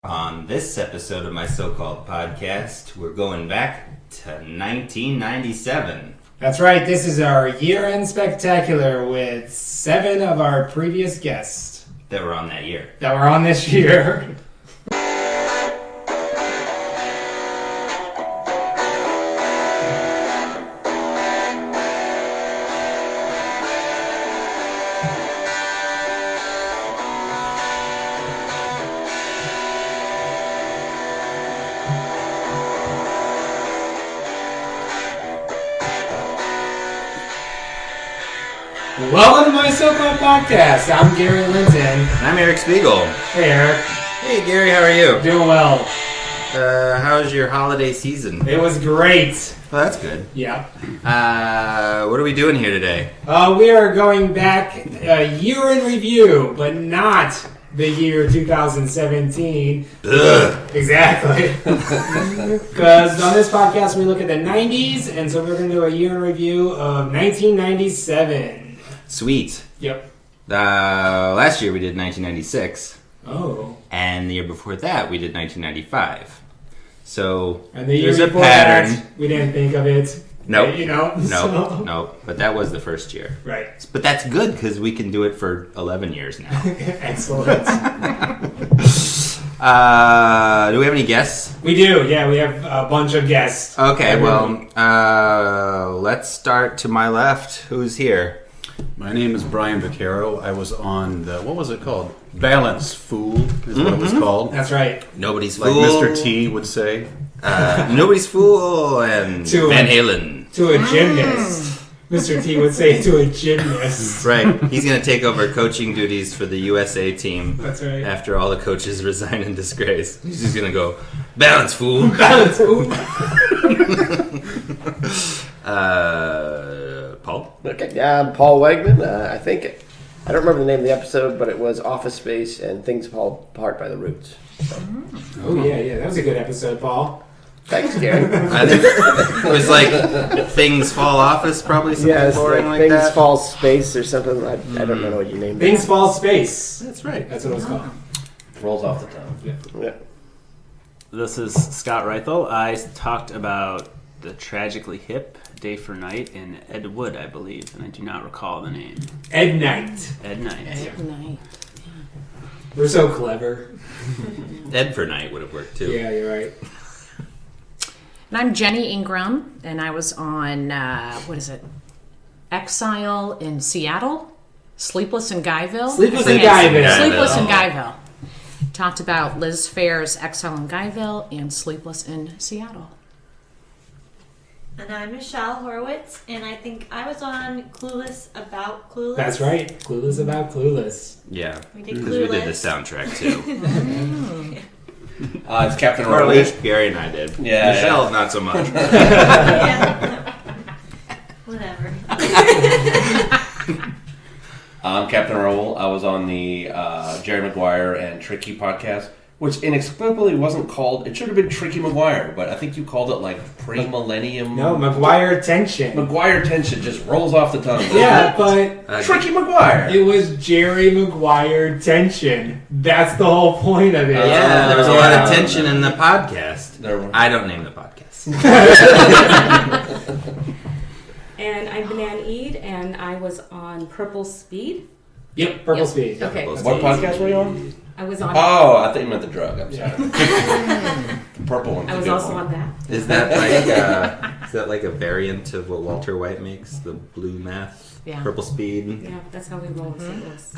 On this episode of my so-called podcast, we're going back to 1997. That's right, this is our year-end spectacular with 7 of our previous guests That were on that year. that were on this year. Welcome to my so-called podcast. I'm Gary Linton. I'm Eric Spiegel. Hey, Eric. Hey, Gary, how are you? Doing well. How was your holiday season? It was great. Well, that's good. Yeah. What are we doing here today? We are going back a year in review, but not the year 2017. Ugh. Exactly. Because on this podcast we look at the 90s, and so we're going to do a year in review of 1997. Sweet. Yep. Last year we did 1996. Oh. And the year before that we did 1995. So And the year there's a before pattern. that, we didn't think of it. Nope. You know? Nope. But that was the first year. Right. But that's good because we can do it for 11 years now. Excellent. Do we have any guests? We do. Yeah, we have a bunch of guests. Okay, every well, week. let's start to my left. Who's here? My name is Brian Vaccaro. I was on the, what was it called? Balance Fool is what it was called. That's right. Nobody's Like Fool. Mr. T would say. Nobody's Fool and To Van a- Halen. To a gymnast. Mr. T would say to a gymnast. Right. He's going to take over coaching duties for the USA team. That's right. After all the coaches resign in disgrace. He's just going to go, Balance Fool. Balance. Ooh. Paul? Okay, I'm Paul Wegman. I don't remember the name of the episode, but it was Office Space and Things Fall Apart by the Roots. Oh, yeah. That was a good episode, Paul. Thanks, Gary. I think it was like Things Fall Office, probably something Yeah, it's boring like Things that. Fall Space or something. I don't know what you named Things it. Fall Space. That's right. That's what it was called. Rolls off the tongue. Yeah. This is Scott Reithel. I talked about the Tragically Hip, Day for Night, in Ed Wood, I believe, and I do not recall the name. Ed Knight. Ed Knight. Night. We're so clever. Ed for Night would have worked too. Yeah, you're right. And I'm Jenny Ingram, and I was on, Exile in Seattle? Sleepless in Guyville? Sleepless in Yes. Guyville. Sleepless in Guyville. Talked about Liz Phair's Exile in Guyville and Sleepless in Seattle. And I'm Michelle Horowitz, and I think I was on Clueless About Clueless. That's right. Clueless about Clueless. Yeah, We did because we did the Clueless. soundtrack too. It's Captain Or at Marvel. least Gary and I did. Yeah, Michelle, not so much. Yeah. Whatever. I'm Captain Rowell. I was on the Jerry Maguire and Tricky podcast, which inexplicably wasn't called. It should have been Tricky Maguire, but I think you called it like pre-millennium. No, McGuire Tension. Maguire tension just rolls off the tongue. Yeah, but Tricky Maguire. it was Jerry Maguire Tension. That's the whole point of it. Yeah, there was a lot of tension in the podcast. There were- I don't name the podcast. And I'm Banan Eid, and I was on Purple Speed. Yep, Purple Yep. Speed. Okay. What podcast were you on? I was on. Oh, I thought you meant the drug. I'm sorry. The purple one. I was also on that. Is that like a variant of what Walter White makes? The blue meth, Yeah. purple speed. Yeah, that's how we roll in St. Louis.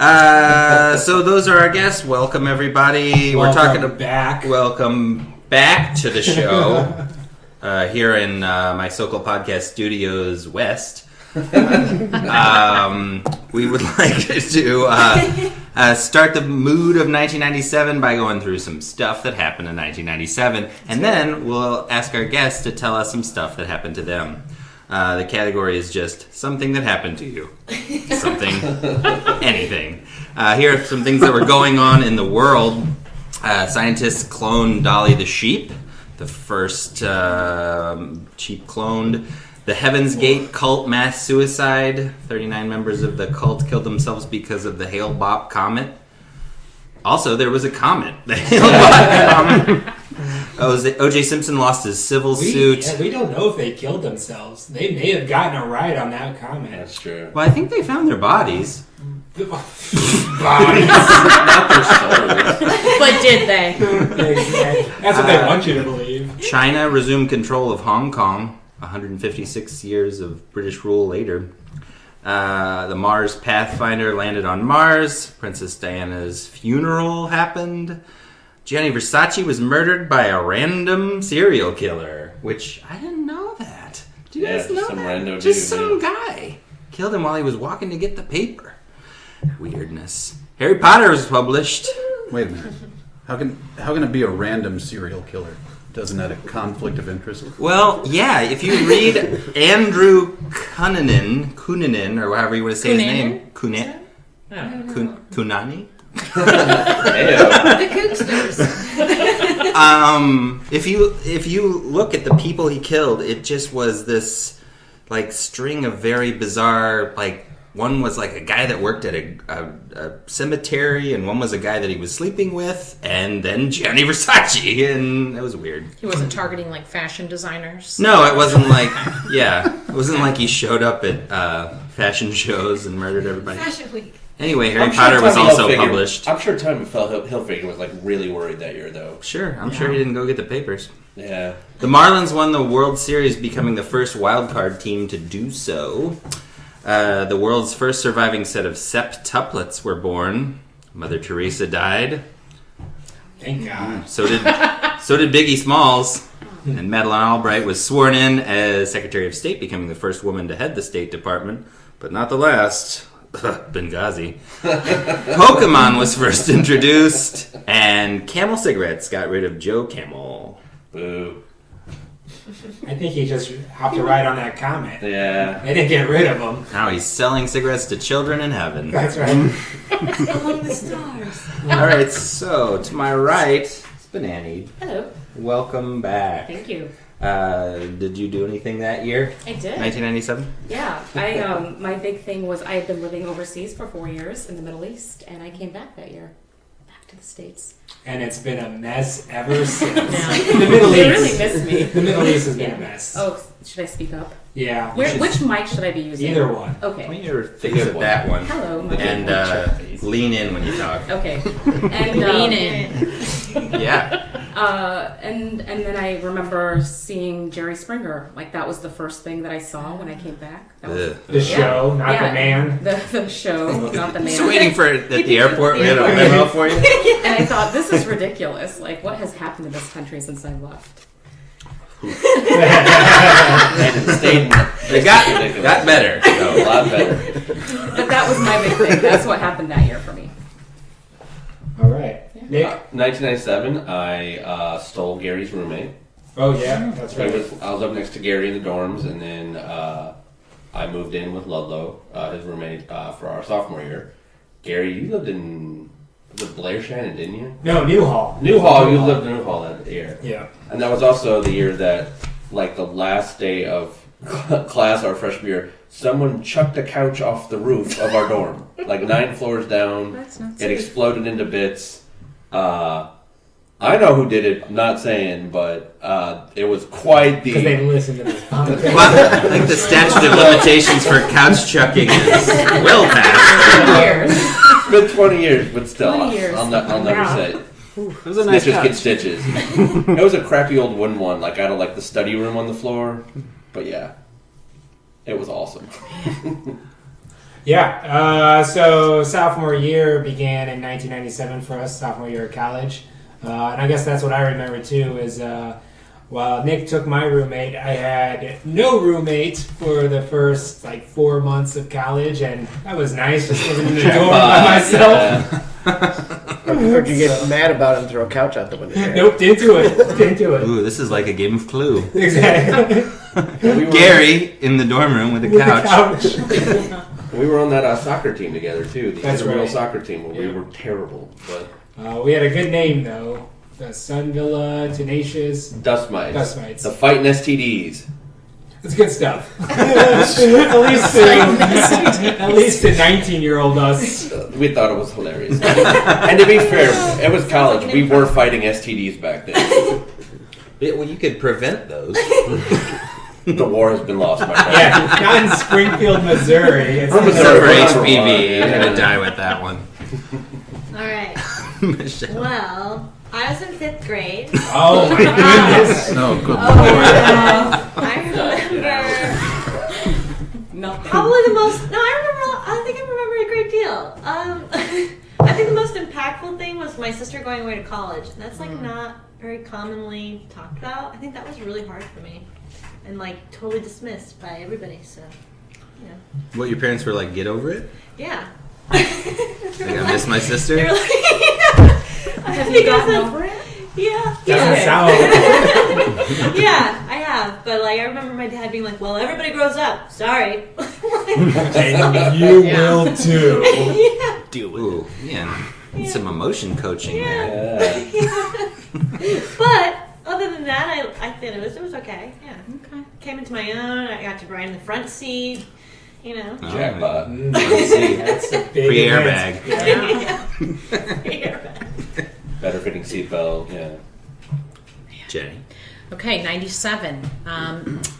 So those are our guests. Welcome everybody. We're talking about back. welcome back to the show here in my so-called podcast studios west. We would like to start the mood of 1997 by going through some stuff that happened in 1997, and then we'll ask our guests to tell us some stuff that happened to them. The category is just something that happened to you. Something, anything. Here are some things that were going on in the world. Scientists cloned Dolly the sheep, the first sheep cloned. The Heaven's Gate cult mass suicide. 39 members of the cult killed themselves because of the Hale-Bopp comet. Also, there was a comet. O.J. Simpson lost his civil suit. Yeah, we don't know if they killed themselves. They may have gotten a ride on that comment. That's true. Well, I think they found their bodies. Bodies. Not their souls. But did they? That's what they want you to believe. China resumed control of Hong Kong 156 years of British rule later. The Mars Pathfinder landed on Mars. Princess Diana's funeral happened. Gianni Versace was murdered by a random serial killer, which I didn't know that. Do you Yeah, guys just know some that? rando Just dude, some guy. Killed him while he was walking to get the paper. Weirdness. Harry Potter was published. Wait a minute. How can it be a random serial killer? Doesn't that a conflict of interest? Well, yeah, if you read Andrew Cunanan, or however you want to say his name. Cunani? The Cooksters. If you look at the people he killed, it just was this like string of very bizarre, like one was like a guy that worked at a cemetery, and one was a guy that he was sleeping with, and then Gianni Versace, and it was weird. He wasn't targeting like fashion designers. No, it wasn't like it wasn't like he showed up at fashion shows and murdered everybody. Fashion Week. Anyway, Harry I'm sure Potter was Tommy also Hilfiger- published. I'm sure Tommy Hilfiger was like really worried that year, though. Sure, I'm sure he didn't go get the papers. Yeah. The Marlins won the World Series, becoming the first wildcard team to do so. The world's first surviving set of septuplets were born. Mother Teresa died. Thank God. So did Biggie Smalls. And Madeleine Albright was sworn in as Secretary of State, becoming the first woman to head the State Department, but not the last. Benghazi. Pokemon was first introduced, and Camel cigarettes got rid of Joe Camel. Boo. I think he just hopped a ride on that comment. Yeah. They didn't get rid of him. Now he's selling cigarettes to children in heaven. That's right. Among the stars. All right, so to my right, it's Banani. Hello. Welcome back. Thank you. Did you do anything that year? I did. 1997? Yeah. I my big thing was I had been living overseas for 4 years in the Middle East, and I came back that year, back to the States. And it's been a mess ever since. Yeah. The Middle They East. really missed me. The Middle East has been Yeah. a mess. Oh, should I speak up? Yeah. Which mic should I be using? Either one. Okay. Point your face at that one. Hello. And lean in when you talk. Okay. And Lean in. Yeah. And then I remember seeing Jerry Springer. Like that was the first thing that I saw when I came back. That was, Ugh. The show, not Yeah. the man. the show, not the man. Just waiting for it at the airport. We had a limo for you. And I thought, this is ridiculous. Like, what has happened to this country since I left? And it stayed. It got better. No, a lot better. But that was my big thing. That's what happened that year for me. All right. Nick? 1997, I stole Gary's roommate. Oh, yeah. That's I right. was up next to Gary in the dorms, and then I moved in with Ludlow, his roommate, for our sophomore year. Gary, you lived in Blair Shannon, didn't you? No, Newhall. Newhall, you lived in Newhall that year. Yeah. And that was also the year that, like, the last day of class, our freshman year, someone chucked a couch off the roof of our dorm. Like, 9 floors down. That's not It safe. exploded into bits. I know who did it, I'm not saying, but it was quite Because they the... listen to this podcast. Well, I think the statute of limitations for couch chucking is well past. Years. It's been 20 years, but still, 20 years. I'll never Wow. say it. It was a nice Snitches couch. get stitches. It was a crappy old wooden one, like out of like the study room on the floor. But yeah, it was awesome. Yeah, so sophomore year began in 1997 for us, sophomore year of college. And I guess that's what I remember too, is while Nick took my roommate, I had no roommate for the first 4 months of college, and that was nice, just living in the dorm by myself. Or did you get mad about it and throw a couch out the window? Nope, didn't do it. Didn't do it. Ooh, this is like a game of Clue. Exactly. Gary in the dorm room with a With couch. the couch. We were on that soccer team together too, the That's intramural right. soccer team, where Yeah. we were terrible. But We had a good name, though. The Sun Villa Tenacious Dust Mites. Dust Mites. The Fighting STDs. It's good stuff. at least the 19-year-old us. We thought it was hilarious. And to be fair, it was college. We were fighting STDs back then. Well, you could prevent those. The war has been lost, my friend. Yeah, not in Springfield, Missouri. It's Except for HPV, you're gonna die with that one. All right. Michelle. Well, I was in 5th grade. Oh my goodness. No, good Oh, lord. I remember Nothing. probably the most. No, I think I remember a great deal. I think the most impactful thing was my sister going away to college, and that's like not very commonly talked about. I think that was really hard for me, and like totally dismissed by everybody. So, yeah. What, your parents were like, get over it? Yeah. Like, I miss my sister? They were like, Have you gotten over it? Yeah. Doesn't sound. Yeah, I have. But like, I remember my dad being like, "Well, everybody grows up. Sorry." And you will too. Yeah. Deal with Ooh, yeah. Need some emotion coaching there. Yeah. But other than that, I think it was okay. Yeah. Okay. Came into my own. I got to ride in the front seat. You know. Oh, Jackpot. Let's see. That's a big Pre-airbag. event. Better fitting seatbelt. Yeah. Jenny. Okay, 97.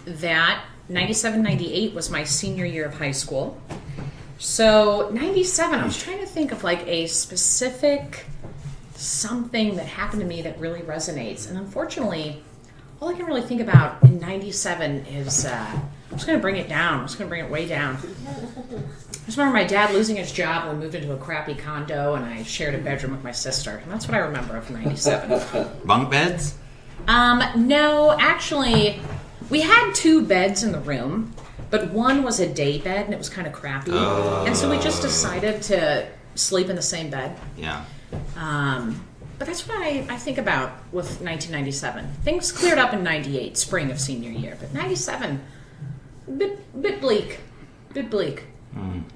That 97, 98 was my senior year of high school. So 97, I was trying to think of like a specific something that happened to me that really resonates. And unfortunately, all I can really think about in 97 is, I'm just going to bring it down. I'm just going to bring it way down. I just remember my dad losing his job and we moved into a crappy condo and I shared a bedroom with my sister. And that's what I remember of 97. Bunk beds? No, actually, we had 2 beds in the room, but one was a day bed and it was kind of crappy. And so we just decided to sleep in the same bed. Yeah. But that's what I think about with 1997. Things cleared up in 98, spring of senior year, but 97, bit bleak. Bit bleak.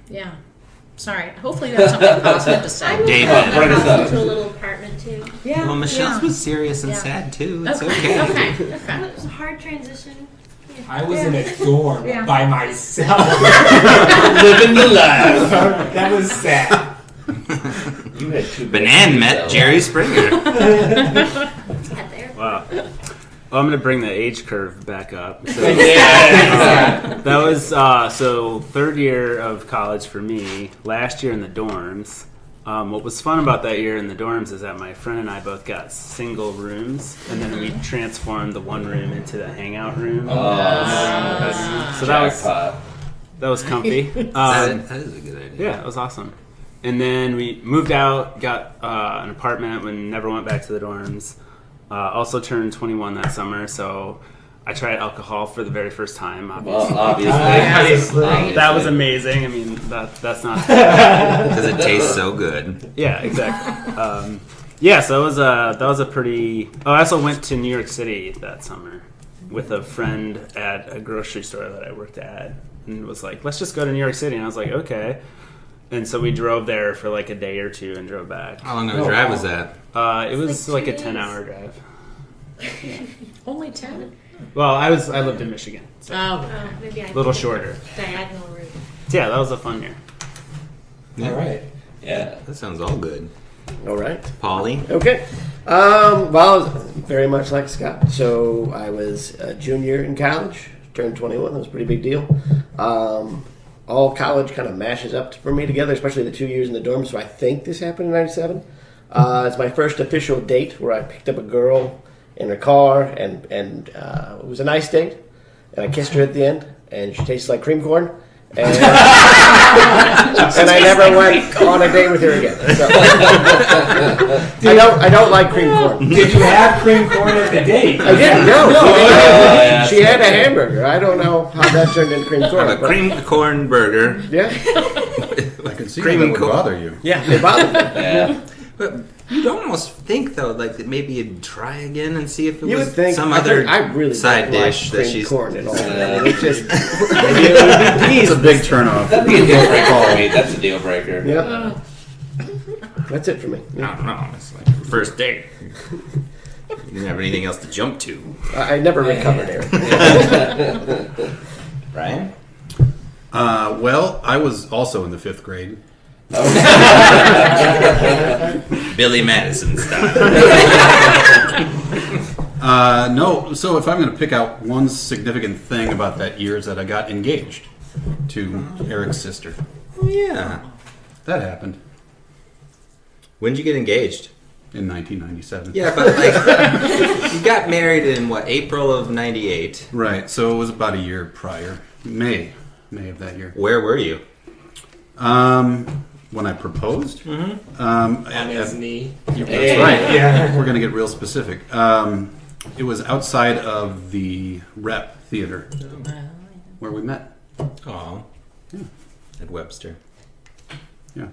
Yeah. Sorry. Hopefully you have something positive to say. David. Bring us up. To a little apartment too. Yeah. Well, Michelle's yeah. was serious and Yeah. sad too. It's Okay. okay. Okay. It was a hard transition. I was in a dorm Yeah. by myself. Living the life. That was sad. You had 2 Banan met Jerry Springer. At there. Wow. Well, I'm going to bring the age curve back up. So, Yeah. that was, so 3rd year of college for me, last year in the dorms. What was fun about that year in the dorms is that my friend and I both got single rooms, and then we transformed the one room into the hangout room. So that was comfy. That is a good idea. Yeah, it was awesome. And then we moved out, got an apartment, and never went back to the dorms. Also turned 21 that summer, so I tried alcohol for the very first time. Obviously, Well, obviously. that was amazing. I mean, that's not Because it tastes so good. yeah, exactly. Yeah, so that was a pretty. Oh, I also went to New York City that summer with a friend at a grocery store that I worked at, and was like, "Let's just go to New York City." And I was like, "Okay." And so we drove there for like a day or two and drove back. How long of a drive was that? It was like like 2 a 10-hour drive. Only 10? Well, I lived in Michigan, so Oh. Oh, maybe I a little did shorter. Diagonal route. Yeah, that was a fun year. All right. Yeah. That sounds all good. All right. Polly? Okay. Well, very much like Scott. So I was a junior in college, turned 21. That was a pretty big deal. All college kind of mashes up for me together, especially the 2 years in the dorm. So I think this happened in '97. It's my first official date where I picked up a girl in her car, and it was a nice date. And I kissed her at the end, and she tastes like cream corn. And, and I never went on a date with her again. So. I don't like cream corn. Did you have cream corn at the date? I didn't know. yeah, She had a hamburger. I don't know how that turned into cream corn. A but- cream corn burger. Yeah, I can see Cream how that and would corn. bother you. Yeah. it bothered me. Yeah. But you'd almost think, though, like that maybe you'd try again and see if it You was would think some I other think- I really side don't dish like that cream she's... corn at all. It's just It's a big turnoff. That'd be a deal breaker for me. That's a deal breaker. yeah. That's it for me. I don't know. It's like first date. You didn't have anything else to jump to. I never recovered, Eric. Brian? Well, I was also in the 5th grade. Billy Madison style. No, so if I'm going to pick out one significant thing about that year is that I got engaged to Eric's sister. Oh, yeah. That happened When did you get engaged? in 1997. Yeah, but like, you got married in what, April of '98? Right, so it was about a year prior. May of that year. Where were you? When I proposed? On his knee. That's right. Yeah. We're going to get real specific. It was outside of the Rep Theater where we met. Oh, at Webster. Yeah.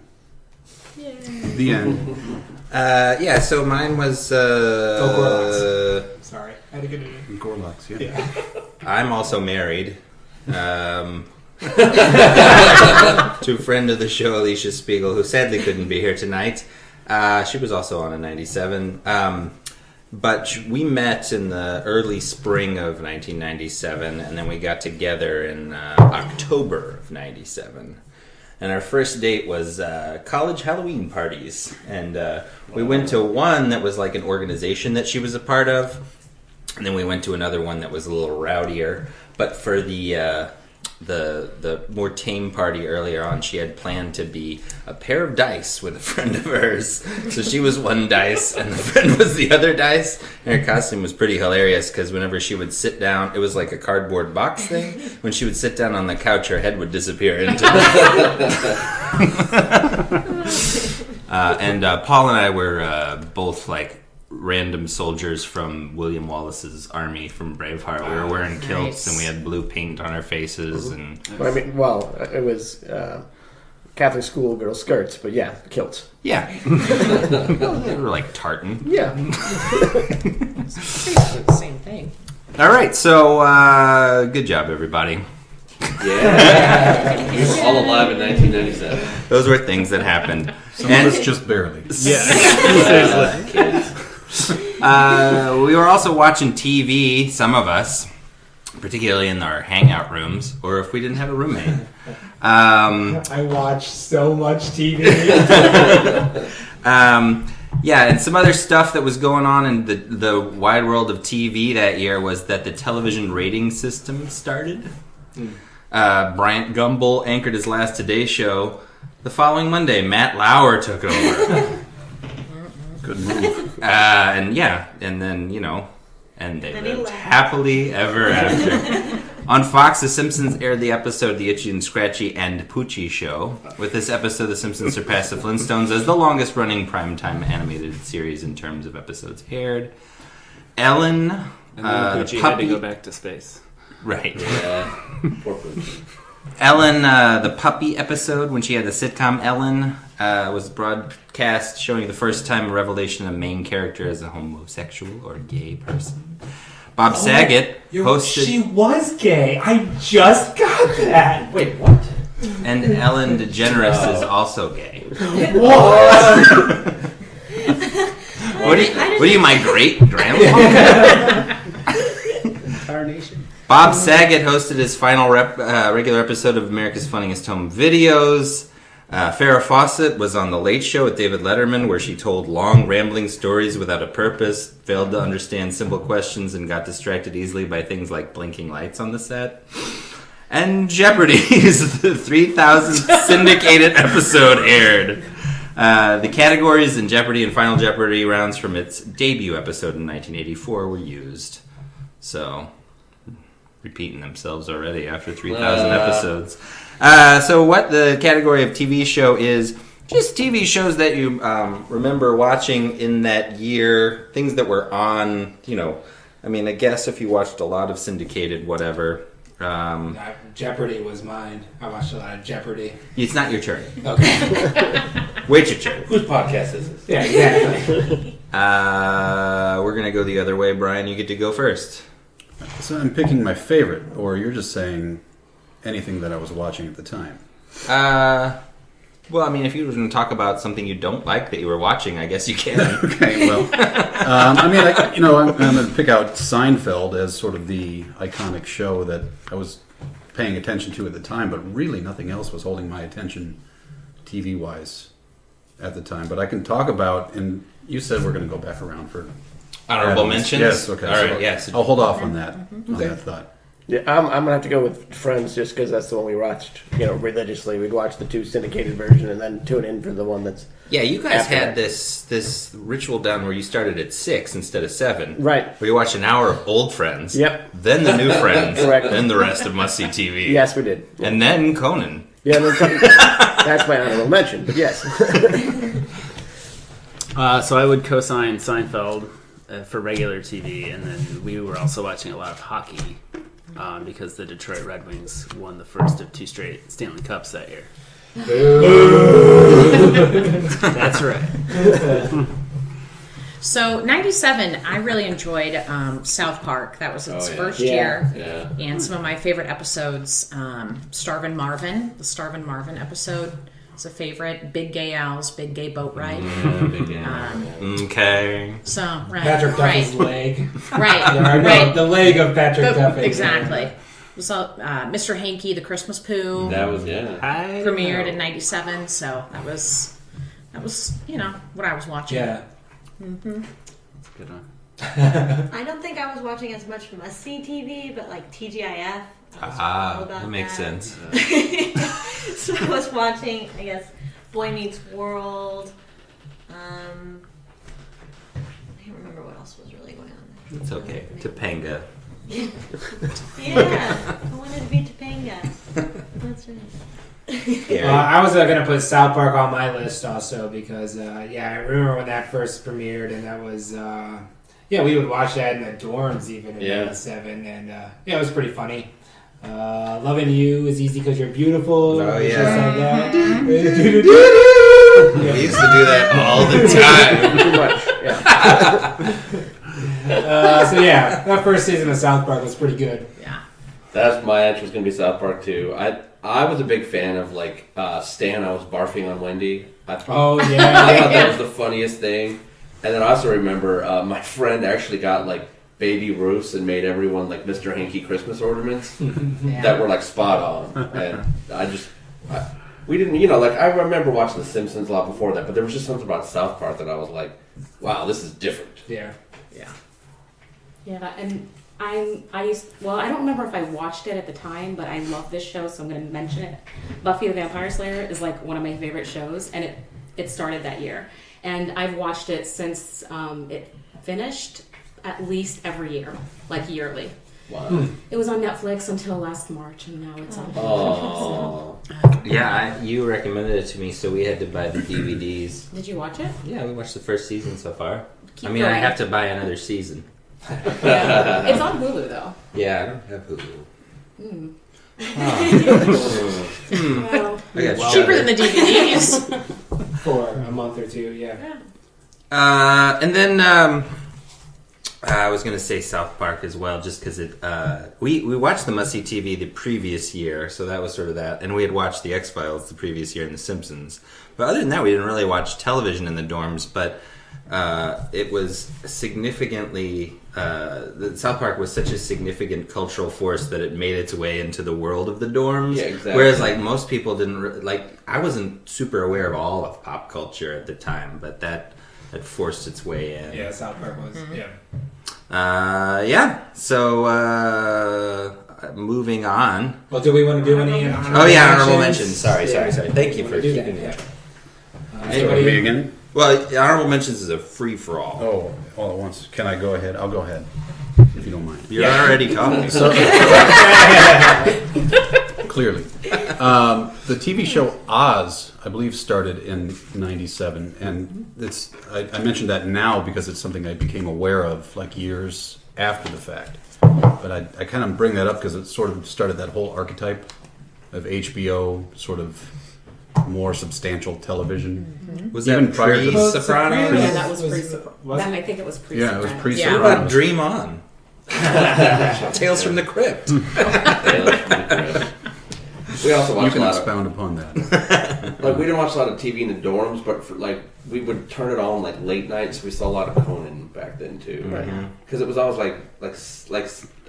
The end. Yeah. So mine was. Sorry, I had to get it in. Gorlocks, yeah. I'm also married. To a friend of the show, Alicia Spiegel, who sadly couldn't be here tonight. She was also on in '97. But we met in the early spring of 1997, and then we got together in October of '97. And our first date was college Halloween parties. And we went to one that was like an organization that she was a part of. And then we went to another one that was a little rowdier. But for the more tame party earlier on, she had planned to be a pair of dice with a friend of hers. So she was one dice and the friend was the other dice. And her costume was pretty hilarious because whenever she would sit down, it was like a cardboard box thing. When she would sit down on the couch, her head would disappear into it. And Paul and I were both like random soldiers from William Wallace's army from Braveheart. We were wearing kilts and we had blue paint on our faces. And I mean, well, it was Catholic school girl skirts, but yeah, kilts. yeah, they were like tartan. Yeah. Basically the same thing. All right, so good job, everybody. Yeah. We were all alive in 1997. Those were things that happened. Some of us just barely. We were also watching TV, some of us, particularly in our hangout rooms, or if we didn't have a roommate. I watched so much TV. Yeah, and some other stuff that was going on in the wide world of TV that year was that the television rating system started. Bryant Gumbel anchored his last Today Show. The following Monday, Matt Lauer took over. Good move. And then, and they Then he lived left. happily ever after. On Fox, The Simpsons aired the episode The Itchy and Scratchy and Poochie Show. With this episode, The Simpsons surpassed The Flintstones as the longest-running primetime animated series in terms of episodes aired. Ellen, And then the Poochie had to puppy, go back to space. right? Yeah. Poor Poochie. Ellen, the puppy episode when she had the sitcom Ellen, was broadcast showing the first time a revelation of main character as a homosexual or gay person. Bob Saget hosted, She was gay. I just got that. Wait, what? and Ellen DeGeneres is also gay. What? What are you, my great grandpa? Incarnation. Bob Saget hosted his final regular episode of America's Funniest Home Videos. Farrah Fawcett was on The Late Show with David Letterman, where she told long, rambling stories without a purpose, failed to understand simple questions, and got distracted easily by things like blinking lights on the set. And Jeopardy's the 3,000th syndicated episode aired. The categories in Jeopardy and Final Jeopardy rounds from its debut episode in 1984 were used. So, repeating themselves already after 3,000 episodes. So what the category of TV show is, just TV shows that you remember watching in that year, things that were on, I guess if you watched a lot of syndicated whatever. Jeopardy was mine. I watched a lot of Jeopardy. It's not your turn. Okay. Wait your turn. Whose podcast is this? Yeah, exactly. We're going to go the other way. Brian, you get to go first. So I'm picking my favorite, or you're just saying anything that I was watching at the time? Well, I mean, if you were going to talk about something you don't like that you were watching, I guess you can. Okay, well, I mean, I'm going to pick out Seinfeld as sort of the iconic show that I was paying attention to at the time, but really nothing else was holding my attention TV-wise at the time. But I can talk about, and you said we're going to go back around for Honorable add-ons. mentions? Yes, okay. All right, so yes. I'll hold off on that, on that thought. Yeah, I'm gonna have to go with Friends just because that's the one we watched, religiously. We'd watch the 2 syndicated version and then tune in for the one that's Yeah, you guys After had that. this ritual down where you started at 6 instead of 7. right. Where you watched an hour of old Friends. Yep. Then the new Friends. Correct. Then the rest of Must See TV. Yes, we did. And then Conan. Yeah, that's my honorable mention. But yes, So I would co-sign Seinfeld for regular TV, and then we were also watching a lot of hockey because the Detroit Red Wings won the first of 2 straight Stanley Cups that year. That's right. So 97, I really enjoyed South Park. That was its Oh, yeah. first Yeah. year. Yeah. And some of my favorite episodes, Starvin' Marvin. The Starvin' Marvin episode is a favorite. Big Gay Owls, Big Gay Boat Ride. Okay. So, right. Patrick right. Duffy's leg. Right, Yeah, no, right. the leg of Patrick Duffy. Exactly. So, Mr. Hanky, the Christmas Poo, That was, yeah. premiered in 97, so that was what I was watching. Yeah. That's a good one. I don't think I was watching as much Must See TV, but like TGIF. I was all Ah, about that makes that. sense. So I was watching, I guess, Boy Meets World. I can't remember what else was really going on. It's okay. Topanga. Yeah, I wanted to be Topanga. That's right. I was going to put South Park on my list also because, I remember when that first premiered, and that was, we would watch that in the dorms even in Yeah. 97, and it was pretty funny. Loving You is easy because you're beautiful. Oh, just yeah. like that. We used to do that all the time. too much. Yeah. That first season of South Park was pretty good. Yeah. That's my answer was going to be South Park too. I was a big fan of Stan. I was barfing on Wendy. I thought Oh, yeah. that was the funniest thing. And then I also remember my friend actually got baby roofs and made everyone Mr. Hanky Christmas ornaments that were spot on. And we didn't, I remember watching The Simpsons a lot before that, but there was just something about South Park that I was like, wow, this is different. Yeah. Yeah, and I don't remember if I watched it at the time, but I love this show, so I'm going to mention it. Buffy the Vampire Slayer is one of my favorite shows, and it started that year. And I've watched it since it finished at least every year, yearly. Wow. It was on Netflix until last March, and now it's on. Oh. Yeah, you recommended it to me, so we had to buy the DVDs. Did you watch it? Yeah, we watched the first season so far. Keep I going. have to buy another season. Yeah. It's on Hulu though. Yeah, I don't have Hulu. Well, I got Cheaper Shudder. than the DVDs. For a month or two, yeah. And then I was going to say South Park as well, just because we watched the Must See TV the previous year, so that was sort of that. And we had watched the X-Files the previous year and The Simpsons. But other than that, we didn't really watch television in the dorms, but it was significantly... South Park was such a significant cultural force that it made its way into the world of the dorms. Yeah, exactly. Whereas, most people didn't... I wasn't super aware of all of pop culture at the time, but that forced its way in. Yeah, South Park was, So, moving on. Well, do we want to do any Honorable mentions. Sorry. Thank you for keeping that. that. Anybody? Me again? Well, honorable mentions is a free-for-all. Oh, all at once. Can I go ahead? I'll go ahead, if you don't mind. You're already talking. Clearly. The TV show Oz, I believe, started in 97. And I mentioned that now because it's something I became aware of years after the fact. But I kind of bring that up because it sort of started that whole archetype of HBO sort of more substantial television. Was Even that prior to the Sopranos? yeah, that was was I it? think it was pre. Yeah, it was pre- What Sopranos. about Dream On? Tales from the Crypt. We also You watched a can lot expound upon that. of we didn't watch a lot of TV in the dorms, but we would turn it on like late nights. We saw a lot of Conan back then too, because it was always like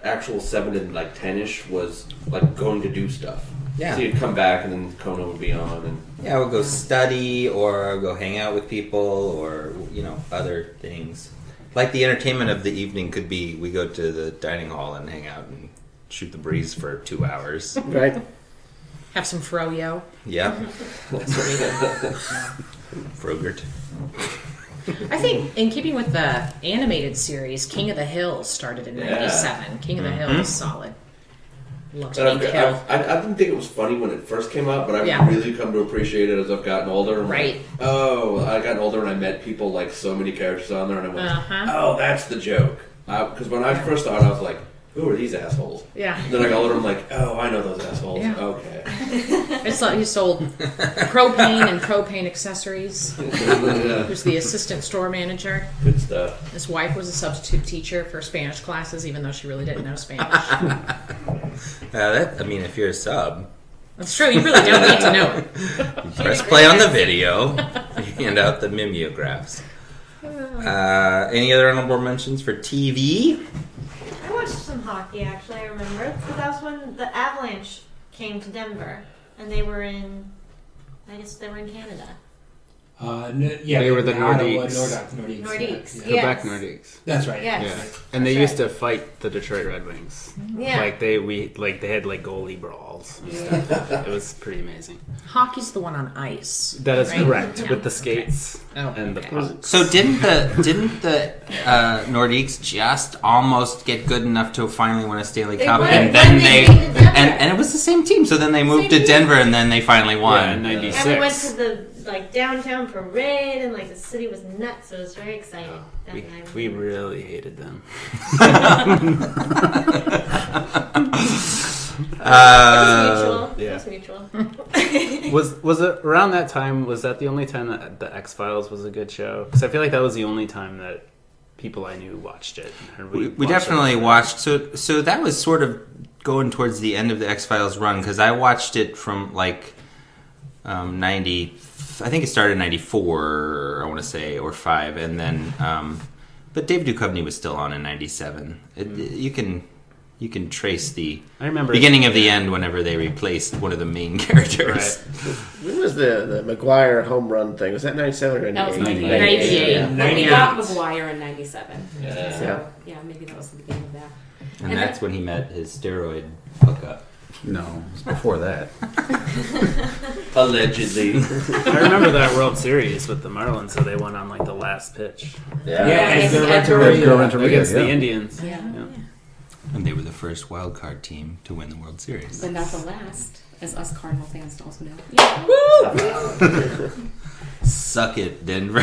actual 7 to like 10ish was like going to do stuff. Yeah. So you'd come back and then Conan would be on, and Yeah, we'll go study or go hang out with people or, other things. Like the entertainment of the evening could be we go to the dining hall and hang out and shoot the breeze for 2 hours. Right. Have some froyo. Yep. Frogurt. I think, in keeping with the animated series, King of the Hill started in '97. King of the Hill is solid. Love and King Hill. I didn't think it was funny when it first came out, but I've Yeah. really come to appreciate it as I've gotten older. I'm Right. Like, oh, I got older and I met people like so many characters on there, and I went, Uh-huh. oh, that's the joke. Because when I first thought, I was like, who are these assholes? Yeah. And then I got older, I'm like, oh, I know those assholes. Yeah. Okay. It's like he sold propane and propane accessories. Yeah. Who's the assistant store manager. Good stuff. His wife was a substitute teacher for Spanish classes, even though she really didn't know Spanish. If you're a sub, That's true. You really don't need to know it. you press play on the video, you hand out the mimeographs. Any other honorable mentions for TV? I watched some hockey, actually, I remember. Because that was when the Avalanche came to Denver. And they were in Canada. They were the Ottawa, Nordiques. Nordiques. Nordiques. Yeah. Quebec Yes. Nordiques. That's right. Yes. Yeah, and they That's used to fight the Detroit Red Wings. Yeah. They had like goalie brawls. And stuff. It was pretty amazing. Hockey's the one on ice. That is right? correct Yeah. with the skates Oh, and the okay. pucks. So didn't the Nordiques just almost get good enough to finally win a Stanley They Cup, won and when then they they came to Denver. and it was the same team. So then they moved Same to team. Denver, and then they finally Yeah, won. in '96. And we went to the downtown parade, and the city was nuts. It was very exciting. That night. We really hated them. It was mutual. Was it around that time? Was that the only time that the X Files was a good show? Because I feel like that was the only time that people I knew watched it. Or We watched definitely it. watched. So that was sort of going towards the end of the X Files run because I watched it from 90. I think it started in '94. I want to say or '5, and then. But Dave Duchovny was still on in '97. You can trace the I remember beginning of the end whenever they replaced one of the main characters. Right. When was the McGuire home run thing? Was that 97 or That was 98? 98. Yeah. But we 98. got McGuire in '97. Yeah. So yeah, maybe that was the beginning of that. And And that's when he met his steroid hookup. No, it was before that. Allegedly. I remember that World Series with the Marlins, so they went on the last pitch Yeah, against Edgar Edgar Renteria. Edgar Renteria. against the yeah. Indians. Yeah. And they were the first wild card team to win the World Series. But not the last, as us Cardinal fans also know. Suck it, Denver.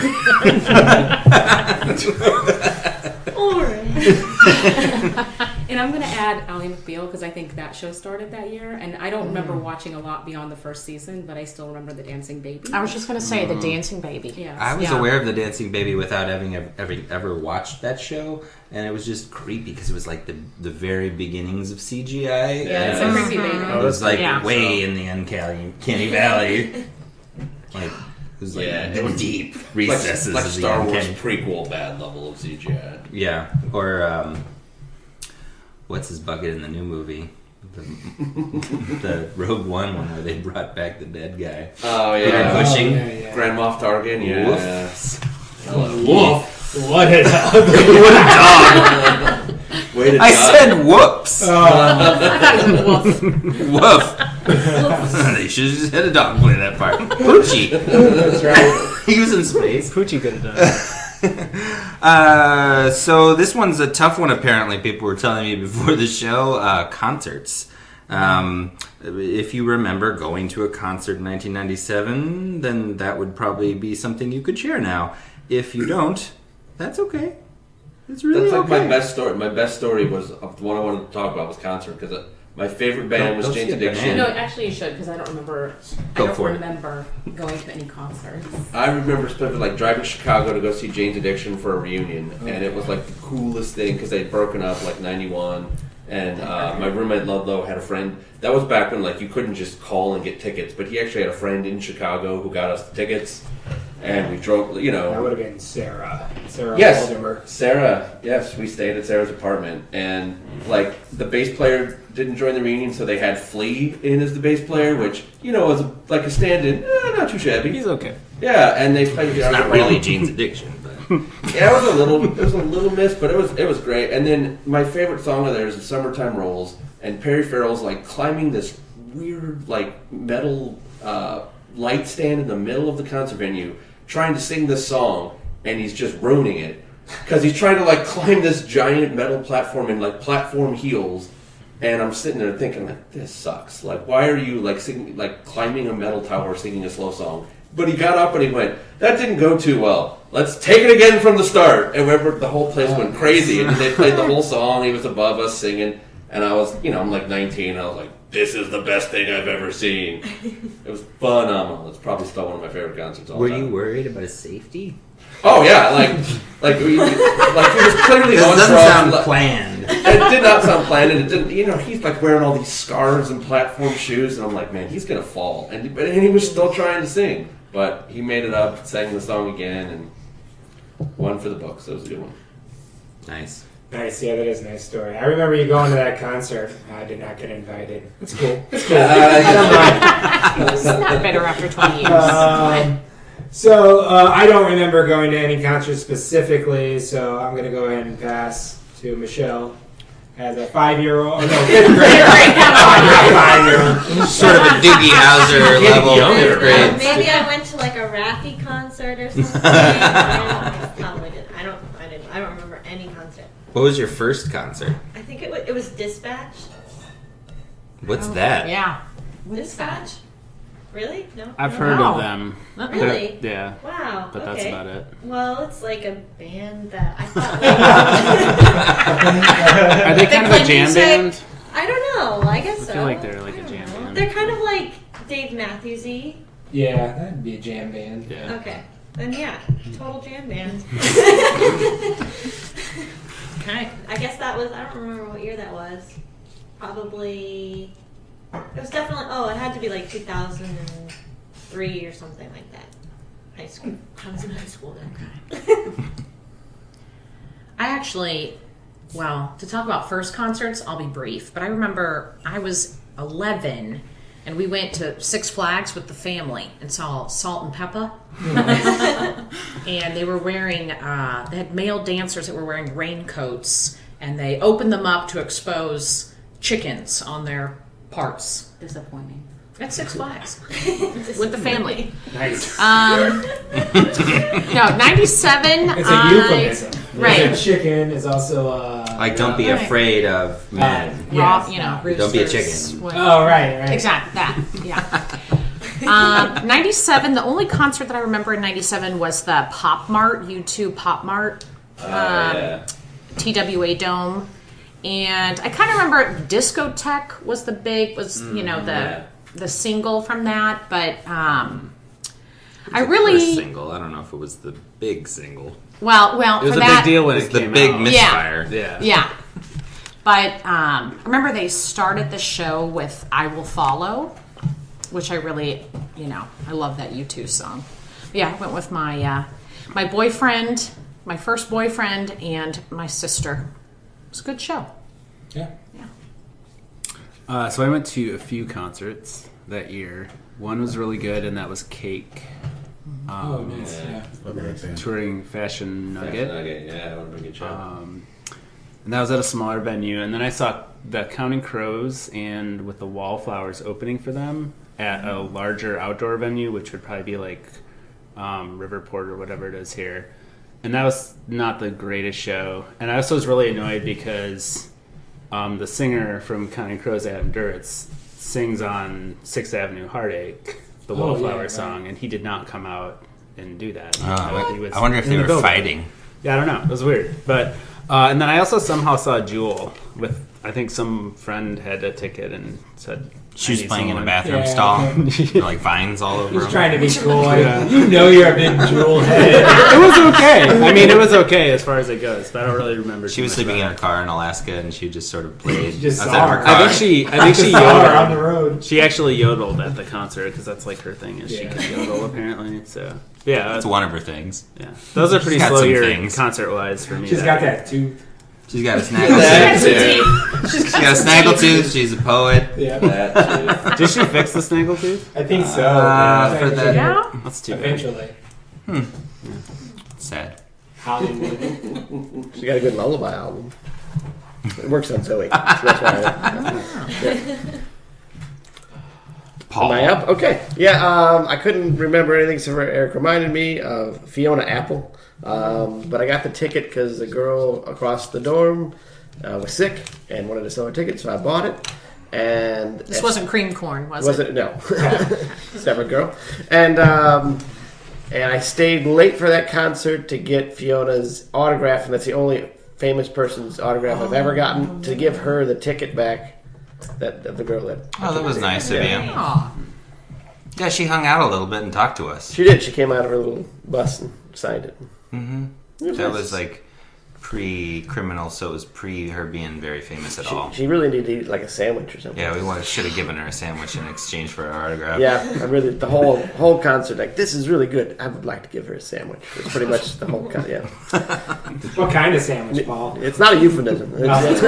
And I'm going to add Ally McBeal because I think that show started that year. And I don't remember watching a lot beyond the first season, but I still remember The Dancing Baby. I was just going to say the Dancing Baby. Yeah. I was Yeah. aware of the Dancing Baby without having ever watched that show, and it was just creepy because it was like the very beginnings of CGI. Yeah, it's and a it was- creepy baby. It was like Yeah. way in the uncanny valley. It was like Yeah, the it was deep like recesses like of the Star Wars uncanny. prequel bad level of CGI. Yeah, or what's his bucket in the new movie? The Rogue One where they brought back the dead guy. Oh Peter yeah. Cushing. Grand Moff Tarkin. Yeah. Woof. Woof. What an ugly Way to I die. said whoops. I thought it was Wolf. Woof. They should have just had a dog play that part. Poochie. That's right. He was in space. Poochie could have done it. So this one's a tough one. Apparently, people were telling me before the show. Concerts. If you remember going to a concert in 1997, then that would probably be something you could share now. If you don't, that's okay. It's really That's like okay. my best story. My best story was the one I wanted to talk about was concert because my favorite band was Don't Jane's see a Addiction. band. No, actually you should because I don't remember. Go I don't for it. remember going to any concerts. I remember specifically driving to Chicago to go see Jane's Addiction for a reunion, and it was like the coolest thing because they'd broken up like '91, And my roommate Ludlow had a friend. That was back when like you couldn't just call and get tickets, but he actually had a friend in Chicago who got us the tickets, and we drove. You know, That would have been Sarah. Sarah yes, Waldenberg. Sarah. Yes, we stayed at Sarah's apartment, and like the bass player didn't join the reunion, so they had Flea in as the bass player, which was like a stand-in, not too shabby. He's okay. Yeah, and they played. It's not really Gene's Addiction, but Yeah, it was a little miss, but it was great. And then my favorite song of theirs is "Summertime Rolls," and Perry Farrell's like climbing this weird like metal light stand in the middle of the concert venue, trying to sing this song, and he's just ruining it because he's trying to like climb this giant metal platform in like platform heels. And I'm sitting there thinking, like, this sucks. Like, why are you like singing, like climbing a metal tower, singing a slow song? But he got up and he went, that didn't go too well. Let's take it again from the start. And remember, the whole place went crazy. And they played the whole song. He was above us singing. And I was, I'm like 19. I was like, this is the best thing I've ever seen. It was phenomenal. It's probably still one of my favorite concerts all were time. you worried about his safety? Oh, yeah. Like he was clearly This on doesn't drugs. sound planned. It did not sound planned, and it didn't. He's like wearing all these scarves and platform shoes, and I'm like, man, he's gonna fall. And he was still trying to sing, but he made it up, sang the song again, and won for the books. That was a good one. Nice. Nice, yeah, that is a nice story. I remember you going to that concert. I did not get invited. It's cool. It's cool. It's not better after 20 years. I don't remember going to any concerts specifically, so I'm going to go ahead and pass to Michelle as a 5-year-old. Oh, no, 5th grade. 5-year-old. Sort of a Doogie Howser level, 5th grade. Maybe I went to like a Raffi concert or something. I probably did. I don't remember any concert. What was your first concert? I think it was Dispatch. What's that? Yeah. Dispatch? Really? No. I've heard Wow. of them. Really? Yeah, Wow. but okay. that's about it. Well, it's like a band that I thought. Are they kind of a play jam music. band? I don't know. I guess I so. feel like they're like I a don't jam know. band. They're kind of like Dave Matthews-y. Yeah, that'd be a jam band. Yeah. Okay. Then yeah, total jam band. Okay. I guess that was. I don't remember what year that was. Probably. It was definitely. Oh, it had to be like 2003 or something like that. High school. I was in high school then. I actually, to talk about first concerts, I'll be brief. But I remember I was 11, and we went to Six Flags with the family and saw Salt and Peppa. And they were wearing, they had male dancers that were wearing raincoats, and they opened them up to expose chickens on their parts. Disappointing. At Six Flags with the family. Nice. No, 97. It's a euphemism. Right. Chicken is also Like, don't be Right. afraid of men. Raw, Yes. Don't be a roosters. chicken. What- Oh, right. Exactly, that, yeah. 97, the only concert that I remember in 97 was the Pop Mart, U2 Pop Mart, Yeah. TWA Dome. And I kind of remember Discotheque was the big, the single from that, but I First really, single. I don't know if it was the big single. well, It was for a that, big deal when It was it the came big out. misfire. Yeah. Yeah. But I remember they started the show with I Will Follow, which I really, I love that U2 song. But yeah, I went with my my boyfriend, my first boyfriend, and my sister. It was a good show. Yeah. So I went to a few concerts that year. One was really good, and that was Cake. Oh, nice. Yeah. Touring Fashion Nugget. Nugget. Yeah, that would have been a good show. And that was at a smaller venue. And then I saw the Counting Crows and with the Wallflowers opening for them at a larger outdoor venue, which would probably be like Riverport or whatever it is here. And that was not the greatest show. And I also was really annoyed because the singer from Counting Crows, Adam Duritz, sings on 6th Avenue Heartache, the Wallflower right. song, and he did not come out and do that. He was I wonder if in they the were building. fighting. Yeah, I don't know. It was weird. But And then I also somehow saw Jewel with, I think some friend had a ticket and said She was I need playing in a someone. bathroom Yeah, stall, like vines all over He's him. trying to be cool. You know you're a big jewel head. It was okay. I mean, it was okay as far as it goes, but I don't really remember. She was sleeping in her car in Alaska, and she just sort of played She just outside saw of her her. car. I think she Saw her on the yodeled. road. She actually yodeled at the concert because that's like her thing is she Yeah. can yodel apparently. So yeah, That's one of her things. yeah. Those are pretty She's got slow some year things. concert wise for me. She's got that tooth. She's got a snaggle That tooth. too. She's got a snaggle tooth. She's a poet. Yeah, That too. Did she fix the snaggletooth? I think so. For that- Yeah. That's too bad. Eventually. Sad. Hollywood. She got a good lullaby album. It works on Zoe. So that's why Paul. Am I up? Okay. Yeah, I couldn't remember anything, so Eric reminded me of Fiona Apple. But I got the ticket because the girl across the dorm was sick and wanted to sell her ticket, so I bought it. And This wasn't cream corn, was was it? it? No. Separate girl. And I stayed late for that concert to get Fiona's autograph, and that's the only famous person's autograph I've ever gotten, to give her the ticket back that the girl that. Oh, that was nice of Yeah. you. Aw. Yeah, she hung out a little bit and talked to us. She did. She came out of her little bus and signed it. That was like pre-criminal, so it was pre her being very famous at all. She really needed to eat like a sandwich or something. Yeah, we should have given her a sandwich in exchange for her autograph. Yeah, I really the whole concert, like, this is really good. I would like to give her a sandwich. It's pretty much the whole concert. Yeah, What kind of sandwich, Paul? it's not a euphemism. It's,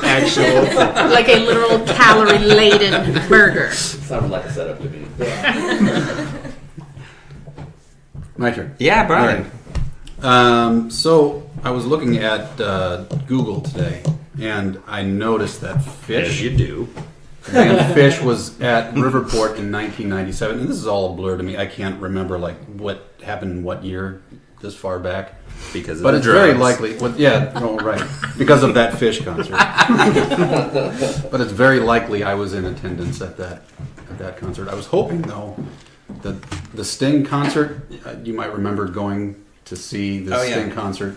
Actual. Like a literal calorie-laden burger. Sounded like a setup to me. My turn. Yeah, Brian. So I was looking at Google today, and I noticed that As Fish, you do. band Fish, was at Riverport in 1997. And this is all a blur to me. I can't remember like what happened in what year this far back. Because of But the it's very drugs. likely. Right. Because of that Fish concert. But it's very likely I was in attendance at that concert. I was hoping though that the Sting concert. You might remember going to see the Oh, yeah. Sting concert.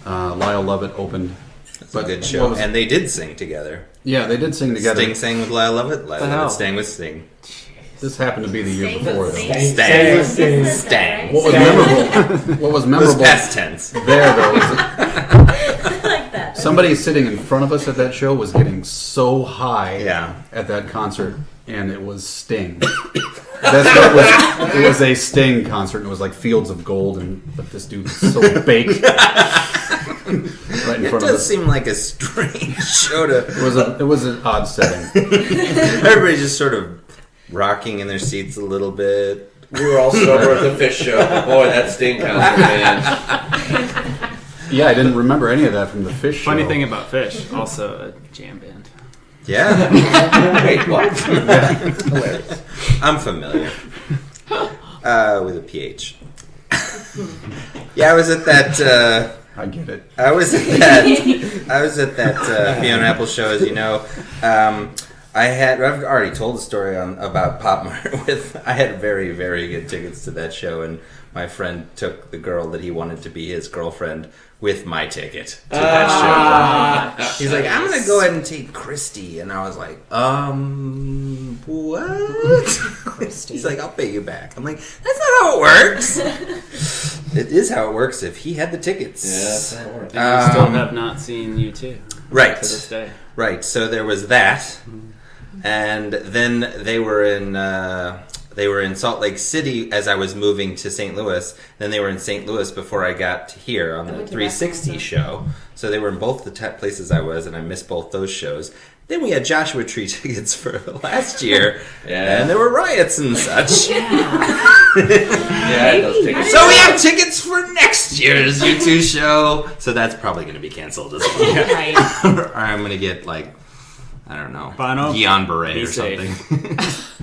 Lyle Lovett opened. It's a good show. what was- And they did sing together. Yeah, they did sing together. Sting sang with Lyle Lovett. Lyle The hell? Lovett sang with Sting. This happened to be the year Sting before. with Though. Sting. Stang. Stang. Stang. What was memorable? What was It was memorable past tense. there though was that I like that. somebody sitting in front of us at that show was getting so high Yeah. at that concert, and it was Sting. It was a Sting concert. And it was like Fields of Gold, but this dude was so baked right in It front of does us. seem like a strange show to. It was an odd setting. Everybody's just sort of rocking in their seats a little bit. We were all sober at the Fish show. Boy, that Sting concert, man. Yeah, I didn't remember any of that from the Fish show. Funny thing about Fish, also a jam band. Yeah, Wait, what? hilarious. I'm familiar with a PH. Yeah, I was at that. I get it. I was at that Fiona Apple show, as you know. I've already told the story about Pop Mart with. I had very, very good tickets to that show, and my friend took the girl that he wanted to be his girlfriend with my ticket to that show. He's like, I'm gonna go ahead and take Christy, and I was like, what? He's like, I'll pay you back. I'm like, that's not how it works. It is how it works if he had the tickets. Yeah, that's how it works. And we still have not seen you too. Right. To this day. Right, so there was that, and then they were in Salt Lake City as I was moving to St. Louis. Then they were in St. Louis before I got to here on the went to 360 that show. So they were in both the places I was, and I missed both those shows. Then we had Joshua Tree tickets for last year, Yeah. and there were riots and such. Yeah, those tickets. So we have tickets for next year's U2 show. So that's probably going to be canceled as well. Right. Or I'm going to get like, I don't know, Bono? Guillain Barre Be or safe. something.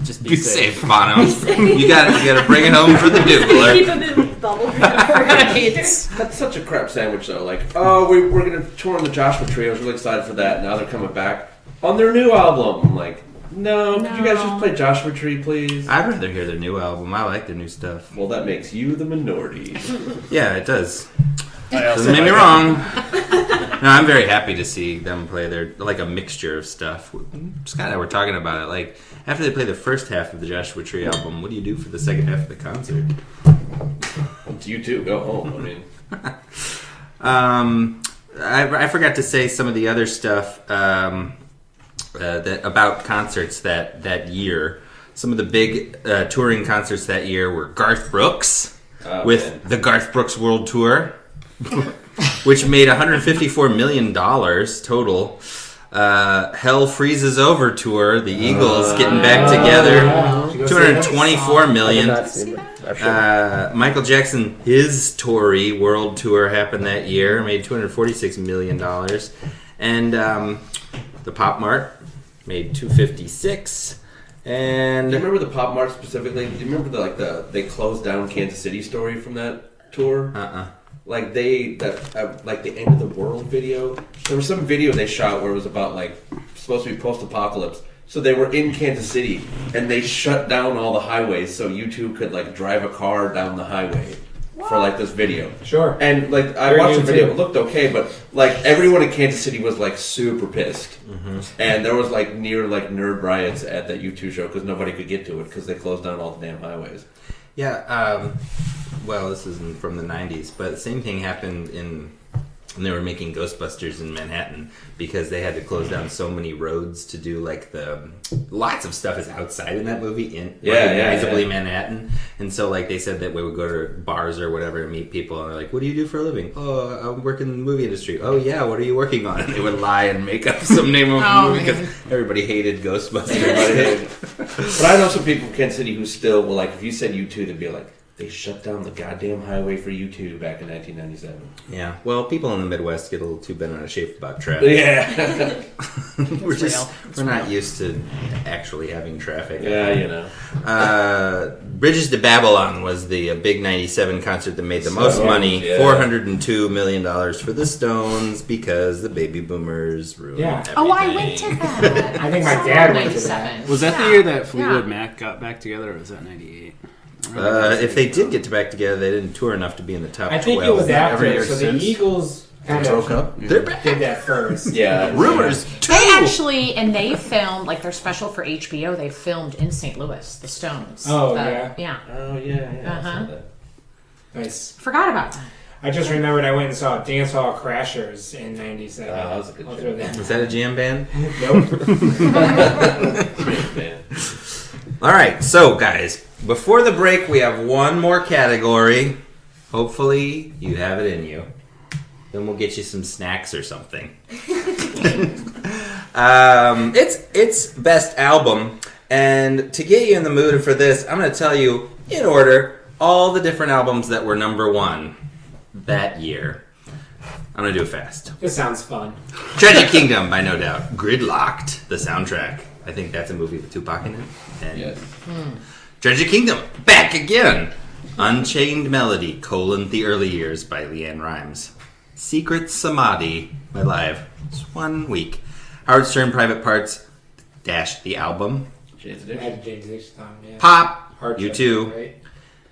Just Be safe, Bono. You got to bring it home for the Keep doubler. them in bubble wrap. That's such a crap sandwich, though. Like, oh, we're going to tour on the Joshua Tree. I was really excited for that. Now they're coming back on their new album. I'm like, no, could you guys just play Joshua Tree, please? I'd rather hear their new album. I like their new stuff. Well, that makes you the minority. Yeah, it does. Doesn't make me wrong. No, I'm very happy to see them play their like a mixture of stuff. Scott and I were talking about it. Like after they play the first half of the Joshua Tree album, what do you do for the second half of the concert? It's you too. Go home. I mean, I forgot to say some of the other stuff that about concerts that year. Some of the big touring concerts that year were Garth Brooks with the Garth Brooks World Tour. Which made $154 million total. Hell Freezes Over tour, the Eagles getting back together, $224 million. Michael Jackson, his Tory World Tour happened that year, made $246 million. And the Pop Mart made $256. And do you remember the Pop Mart specifically? Do you remember they closed down Kansas City story from that tour? Like like the end of the world video. There was some video they shot where it was about like supposed to be post-apocalypse. So they were in Kansas City and they shut down all the highways so you two could like drive a car down the highway for like this video. Sure. And like I watched the video, it looked okay, but like everyone in Kansas City was like super pissed. And there was like near like nerd riots at that U2 show because nobody could get to it because they closed down all the damn highways. yeah, well, this isn't from the 90s, but the same thing happened when they were making Ghostbusters in Manhattan because they had to close down so many roads to do like lots of stuff is outside in that movie in recognizably Manhattan, and so like they said that we would go to bars or whatever and meet people and they're like, what do you do for a living? Oh, I work in the movie industry. Oh yeah, what are you working on? And they would lie and make up some name of a movie because everybody hated Ghostbusters. But I know some people in Kansas City who still will like if you said U2 they'd be like, they shut down the goddamn highway for U2 back in 1997. Yeah, well, people in the Midwest get a little too bent out of shape about traffic. Yeah. We're not used to actually having traffic. Yeah, you know. Bridges to Babylon was the big 97 concert that made the most money. Yeah. $402 million for the Stones because the baby boomers ruined everything. Oh, I went to that. I think my dad went to that. Was that the year that Fleetwood Mac got back together, or was that 98? If they did get back together, they didn't tour enough to be in the top 12. I think it was Every after, year so since. the Eagles kind Broke of up. They're back. did that first. Yeah. Rumors, too. They actually, and they filmed, like their special for HBO, they filmed in St. Louis, the Stones. Oh, yeah. Yeah. Oh, yeah. I saw that. Nice. Forgot about that. I just remembered I went and saw Dance Hall Crashers in 97. that was a good I'll show. throw that. Was that a jam band? Nope. Man. All right, so guys, before the break, we have one more category. Hopefully, you have it in you. Then we'll get you some snacks or something. It's best album, and to get you in the mood for this, I'm going to tell you in order all the different albums that were number one that year. I'm going to do it fast. This sounds fun. Tragic Kingdom, by no doubt. Gridlocked, the soundtrack. I think that's a movie with Tupac in it. And Yes. Tragic Kingdom, back again. Unchained Melody, The Early Years by Leanne Rimes. Secret Samadhi, by Live. It's 1 week. Howard Stern, Private Parts, The Album. Jane's I Addiction. had James H. Tom, yeah. Pop, Hard You check, Too. right?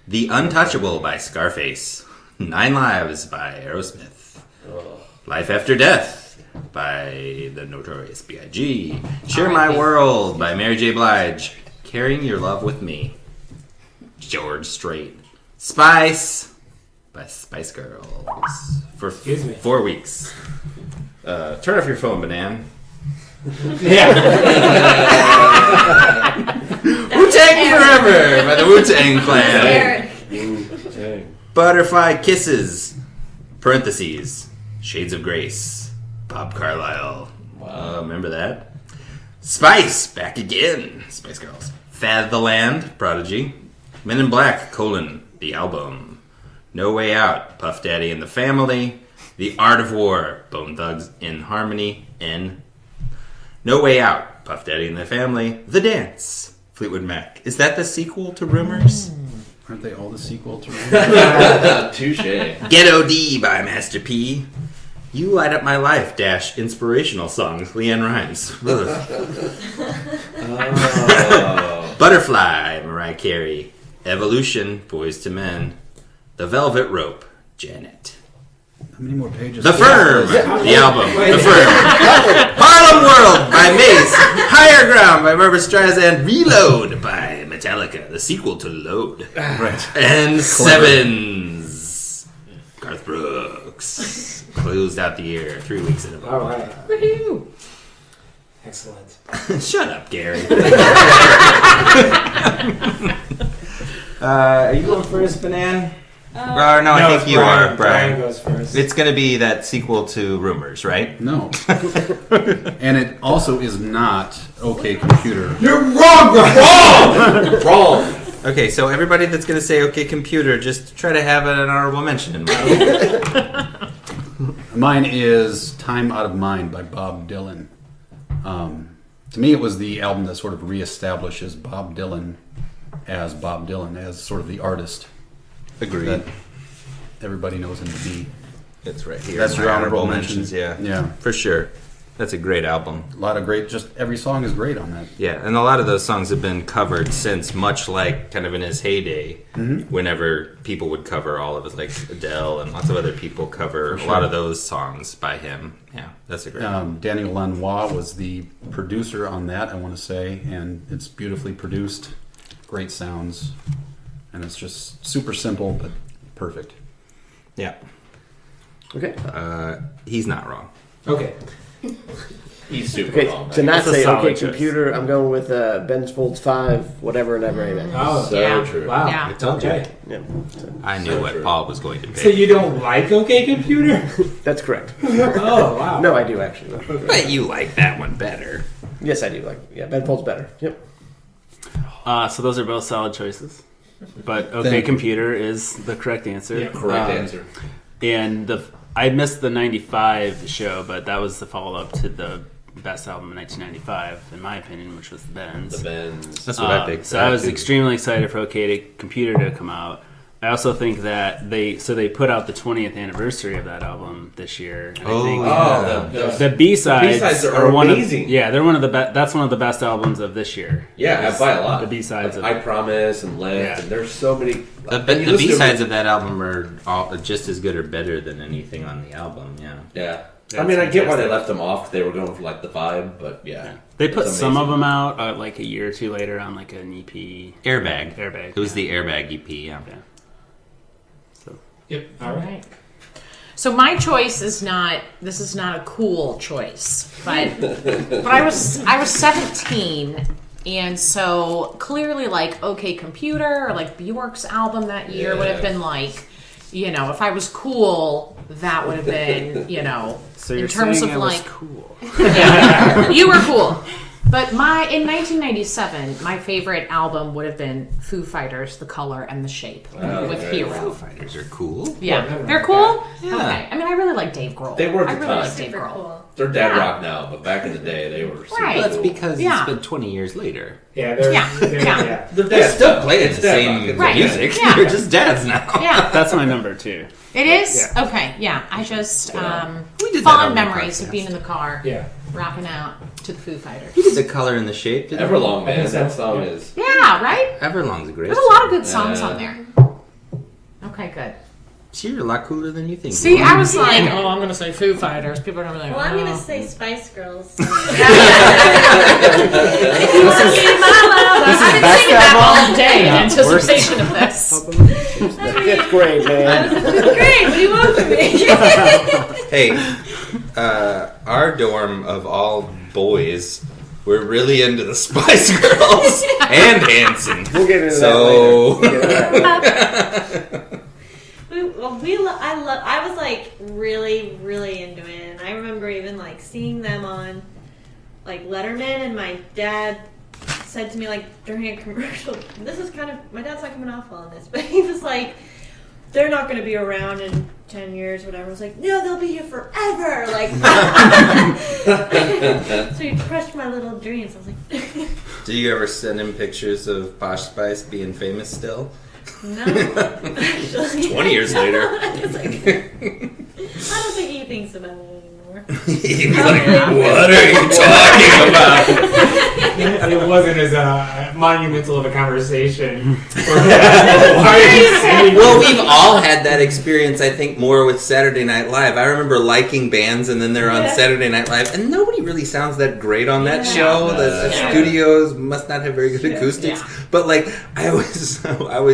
The Untouchable by Scarface. 9 Lives by Aerosmith. Life After Death by the Notorious B.I.G. Share My World by Mary J. Blige. Carrying Your Love With Me, George Strait. Spice by Spice Girls for Excuse me. 4 weeks. Turn off your phone, Banan. Yeah. Wu-Tang Forever by the Wu-Tang Clan. Eric. Dang. Butterfly Kisses, parentheses, Shades of Grace, Bob Carlyle. Wow. Remember that? Spice, back again. Spice Girls. Fad the Land, Prodigy. Men in Black, the album. No Way Out, Puff Daddy and the Family. The Art of War, Bone Thugs in Harmony. And No Way Out, Puff Daddy and the Family. The Dance, Fleetwood Mac. Is that the sequel to Rumors? Aren't they all the sequel to? Touche. Ghetto D by Master P. You Light Up My Life, inspirational songs, Leanne Rimes. Oh. Butterfly, Mariah Carey. Evolution, Boys to Men. The Velvet Rope, Janet. How many more pages? The Firm, the album. The Firm. Harlem World by Mace. Higher Ground by Barbra Streisand. Reload by Metallica, the sequel to Load. Right. And Sevens. Garth Brooks. Closed out the year 3 weeks in a row. All right. Woohoo! Excellent. Shut up, Gary. Are you going first, Banan? Or no, I think it's you Brian. are, Brian. Brian goes first. It's going to be that sequel to Rumors, right? No. And it also is not OK Computer. You're wrong, Brian. Wrong. Okay, so everybody that's going to say "Okay, computer," just try to have an honorable mention in mind. Mine is Time Out of Mind by Bob Dylan. To me, it was the album that sort of reestablishes Bob Dylan, as sort of the artist Agreed. that everybody knows him to be. It's right here. That's My your honorable mentions. Yeah, Yeah. for sure. That's a great album. A lot of great, just every song is great on that. Yeah, and a lot of those songs have been covered since, much like kind of in his heyday, whenever people would cover all of his, like Adele and lots of other people cover a lot of those songs by him. Yeah, that's a great album. Daniel Lanois was the producer on that, I want to say, and it's beautifully produced, great sounds, and it's just super simple but perfect. Yeah. Okay. He's not wrong. Okay. He's super Okay, wrong. to not That's a say solid okay choice. computer, I'm going with Ben Folds 5, whatever and ever, amen. Oh, So Yeah. true. wow. Yeah. I told you. Yeah, I knew So what true. Paul was going to So pick. you don't like OK Computer? that's correct. Oh, wow. No, I do actually. But you like that one better. Yes, I do. Ben Folds better. Yep. So those are both solid choices. But OK Thank you. Computer is the correct answer. Yeah. Correct answer. And I missed the 95 show, but that was the follow-up to the best album in 1995, in my opinion, which was The Bends. The Benz. That's what I picked. So I was extremely excited for OK Computer to come out. I also think that they put out the 20th anniversary of that album this year. And I think the B-sides, B-sides are one amazing. they're one of the that's one of the best albums of this year. Yeah, by a lot. The B-sides Like, of I Promise and Lent, Yeah. and there's so many. The B-sides of that album are all just as good or better than anything on the album, yeah. Yeah. That's I mean, I get why they fantastic. left them off. They were going for like the vibe, but yeah. They put It's some of amazing. them out like a year or two later on like an EP. Airbag. Airbag. It was the Airbag EP, yeah. Yeah. So Yep. All right. So my choice is not. This is not a cool choice, but I was 17, and so clearly like OK Computer or like Bjork's album that year would have been like, you know, if I was cool, that would have been, you know, So in you're terms saying of I was like cool. you were cool. But in 1997, my favorite album would have been Foo Fighters, The Color and the Shape with okay. Hero. Fighters are cool. Yeah, never they're mind cool. Yeah. Okay, I mean, I really like Dave Grohl. They were at I the really time. like Dave Super Grohl. cool. They're dad Yeah. rock now, but back in the day, they were super Right. cool. Well, that's because Yeah. it's been 20 years later. Yeah, they're, Yeah, they're- yeah. They're They dad still rock. play It's the dad same rock. It's Right. music. Yeah. They're just dads now. Yeah, That's my number 2. it is. Yeah. Okay, yeah. I just We did that on fond the memories of podcast. being in the car, Yeah. rocking out to the Foo Fighters. He did The Color and the Shape. Didn't he? Everlong, man. so. That song Yeah. is. Yeah, right. Everlong's a great There's a lot of song. good songs Yeah. on there. Okay, good. See, you're a lot cooler than you think. See, I was like, oh, I'm gonna say Foo Fighters. People are gonna be like, Well, I'm gonna oh. say Spice Girls. I've been singing that all day in anticipation of this. Fifth grade, man. Great. What do you want from me? Hey, our dorm of all boys, we're really into the Spice Girls and Hanson. We'll get into So- that later. We'll get into that. I was like really, really into it, and I remember even like seeing them on like Letterman, and my dad said to me like during a commercial, this is kind of, my dad's not coming off well on this, but he was like, they're not going to be around in 10 years, whatever. I was like, no, they'll be here forever. Like, so he crushed my little dreams. I was like, Do you ever send him pictures of Posh Spice being famous still? no. Actually, 20 years later. I was like, I don't think he thinks about it anymore. He's like, what are you talking about? it wasn't as monumental of a conversation. Why are you singing? Well, we've all had that experience, I think, more with Saturday Night Live. I remember liking bands, and then they're on Saturday Night Live, and nobody really sounds that great on that show. The studios must not have very good acoustics. But, like, I always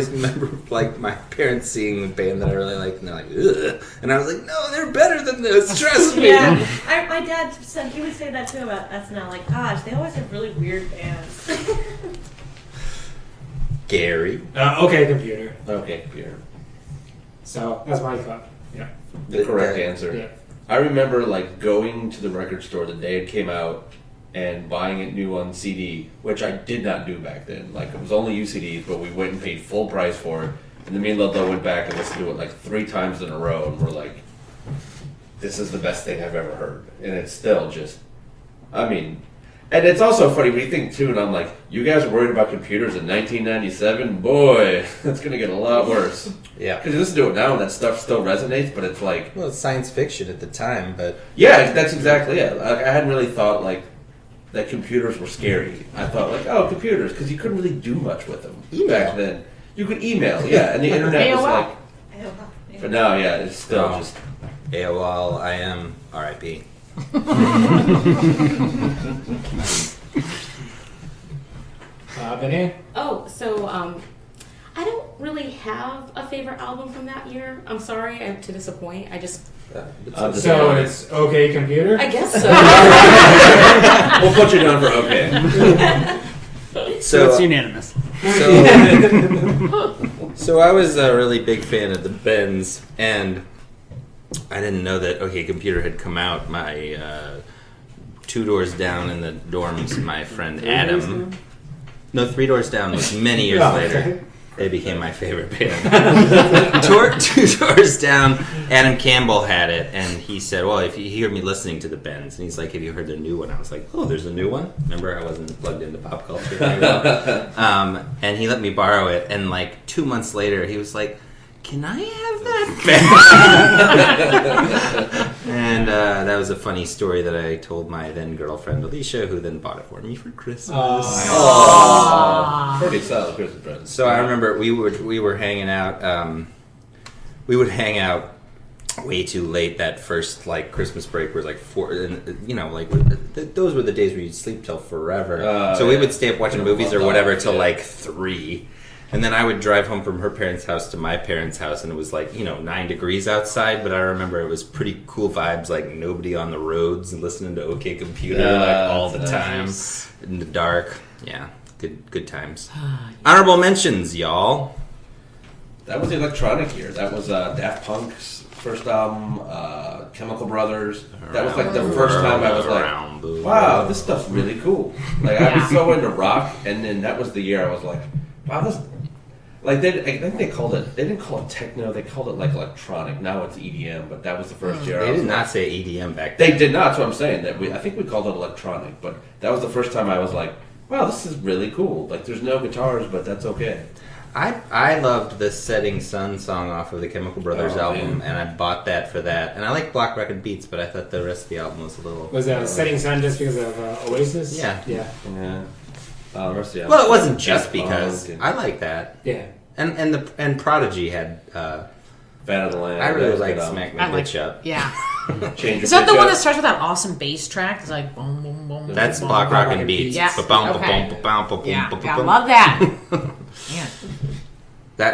remember, like, my parents seeing the band that I really liked, and they're like, ugh. And I was like, no, they're better than this. Trust me. Yeah, my dad said he would say that too about SNL. Like, gosh, they always have really weird bands. Gary. Okay, computer. Okay, computer. So that's my thought. Yeah. The correct answer. Yeah. I remember like going to the record store the day it came out and buying it new on CD, which I did not do back then. Like it was only UCDs, but we went and paid full price for it. And then me and Ludlow went back and listened to it like 3 times in a row, and we're like, "This is the best thing I've ever heard." And it's still just, I mean, and it's also funny when you think too. And I'm like, "You guys are worried about computers in 1997? Boy, that's gonna get a lot worse." Yeah. Because you listen to it now and that stuff still resonates, but it's like, Well, it's science fiction at the time, but... yeah, that's exactly it. Like, I hadn't really thought like that computers were scary. I thought like, oh, computers, because you couldn't really do much with them back then. You could email, yeah, and the internet was like. But now, yeah, it's still just AOL, IM, RIP. Vinny? Oh, so I don't really have a favorite album from that year. I'm sorry to disappoint. I just So it's okay, computer? I guess so. we'll put you down for okay. So it's unanimous. So I was a really big fan of the Bends, and I didn't know that OK Computer had come out. My 2 doors down in the dorms, my friend Adam. No, 3 doors down was many years later. They became my favorite band. 2 doors down, Adam Campbell had it, and he said, well, if you hear me listening to the Bends, and he's like, have you heard their new one? I was like, oh, there's a new one? Remember, I wasn't plugged into pop culture very well. And he let me borrow it, and like 2 months later, he was like, can I have that band? And that was a funny story that I told my then girlfriend Alicia, who then bought it for me for Christmas. Pretty solid Christmas present. So I remember we were hanging out. We would hang out way too late that first like Christmas break was like 4, and like those were the days where you'd sleep till forever. So we would stay up watching movies or whatever till like 3. And then I would drive home from her parents' house to my parents' house, and it was like, 9 degrees outside, but I remember it was pretty cool vibes, like nobody on the roads and listening to OK Computer like all the time in the dark. Yeah, good times. Honorable mentions, y'all. That was the electronic year. That was Daft Punk's first album, Chemical Brothers. That was like the first time I was like, wow, this stuff's really cool. Like I was so into rock, and then that was the year I was like, wow, this. Like I think they called it. They didn't call it techno. They called it like electronic. Now it's EDM, but that was the first year. They did not say EDM back then. They did not. That's what I'm saying. I think we called it electronic, but that was the first time I was like, wow, this is really cool. Like there's no guitars, but that's okay. I loved the Setting Sun song off of the Chemical Brothers album, and I bought that for that. And I like Block Rocket Beats, but I thought the rest of the album was a little. Was Setting Sun just because of Oasis? Yeah. Well, it wasn't just because. I like that. Yeah. And Prodigy had. Fan of the Land. I really like Smack My Bitch Up. Yeah. Change Is that the one that starts with that awesome bass track? It's like boom, boom, boom. That's boom, Block boom, Rocket boom. Beats. Yeah. Okay. Yeah, I love that. Yeah.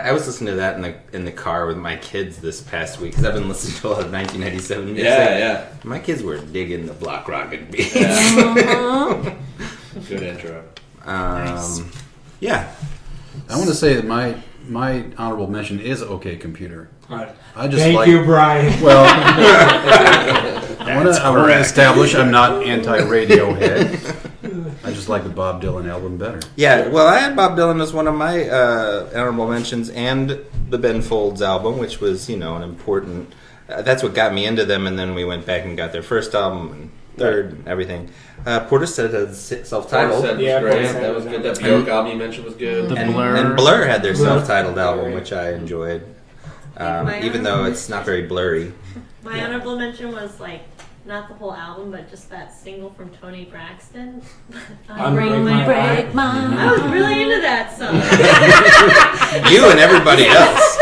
I was listening to that in the car with my kids this past week because I've been listening to a lot of 1997 music. Yeah. My kids were digging the Block Rocket Beats. Yeah. Good intro. Nice. Yeah. I want to say that my honorable mention is OK Computer. All right. Thank you, Brian. Well, I want to establish I'm not anti-Radiohead. I just like the Bob Dylan album better. Yeah, well, I had Bob Dylan as one of my honorable mentions, and the Ben Folds album, which was, an important... that's what got me into them, and then we went back and got their first album, and third, and everything. Portishead had self-titled. Portishead was great. That was good. That Bjork album you mentioned was good. And Blur had their self-titled album, which I enjoyed. Even though it's not very blurry. My honorable mention was like not the whole album, but just that single from Toni Braxton. Unbreak My Heart. I was really into that song. You and everybody else.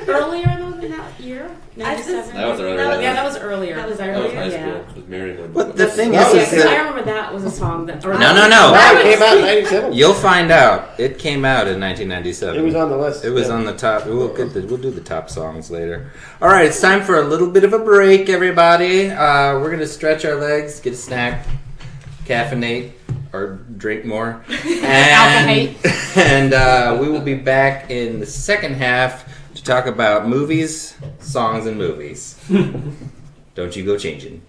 Earlier in that year? I just- 97? That was earlier. Yeah, that was earlier. That was because I That was remember- high yeah. school with Maryland. But the thing That is, was- is Because I that remember that was a song that. Or No. That came out in 97. you'll find out. It came out in 1997. It was on the list. It was Yeah. on the top. We'll do the top songs later. All right, it's time for a little bit of a break, everybody. We're gonna stretch our legs, get a snack, caffeinate, or drink more, and we will be back in the second half to talk about movies, songs, and movies. Don't you go changing.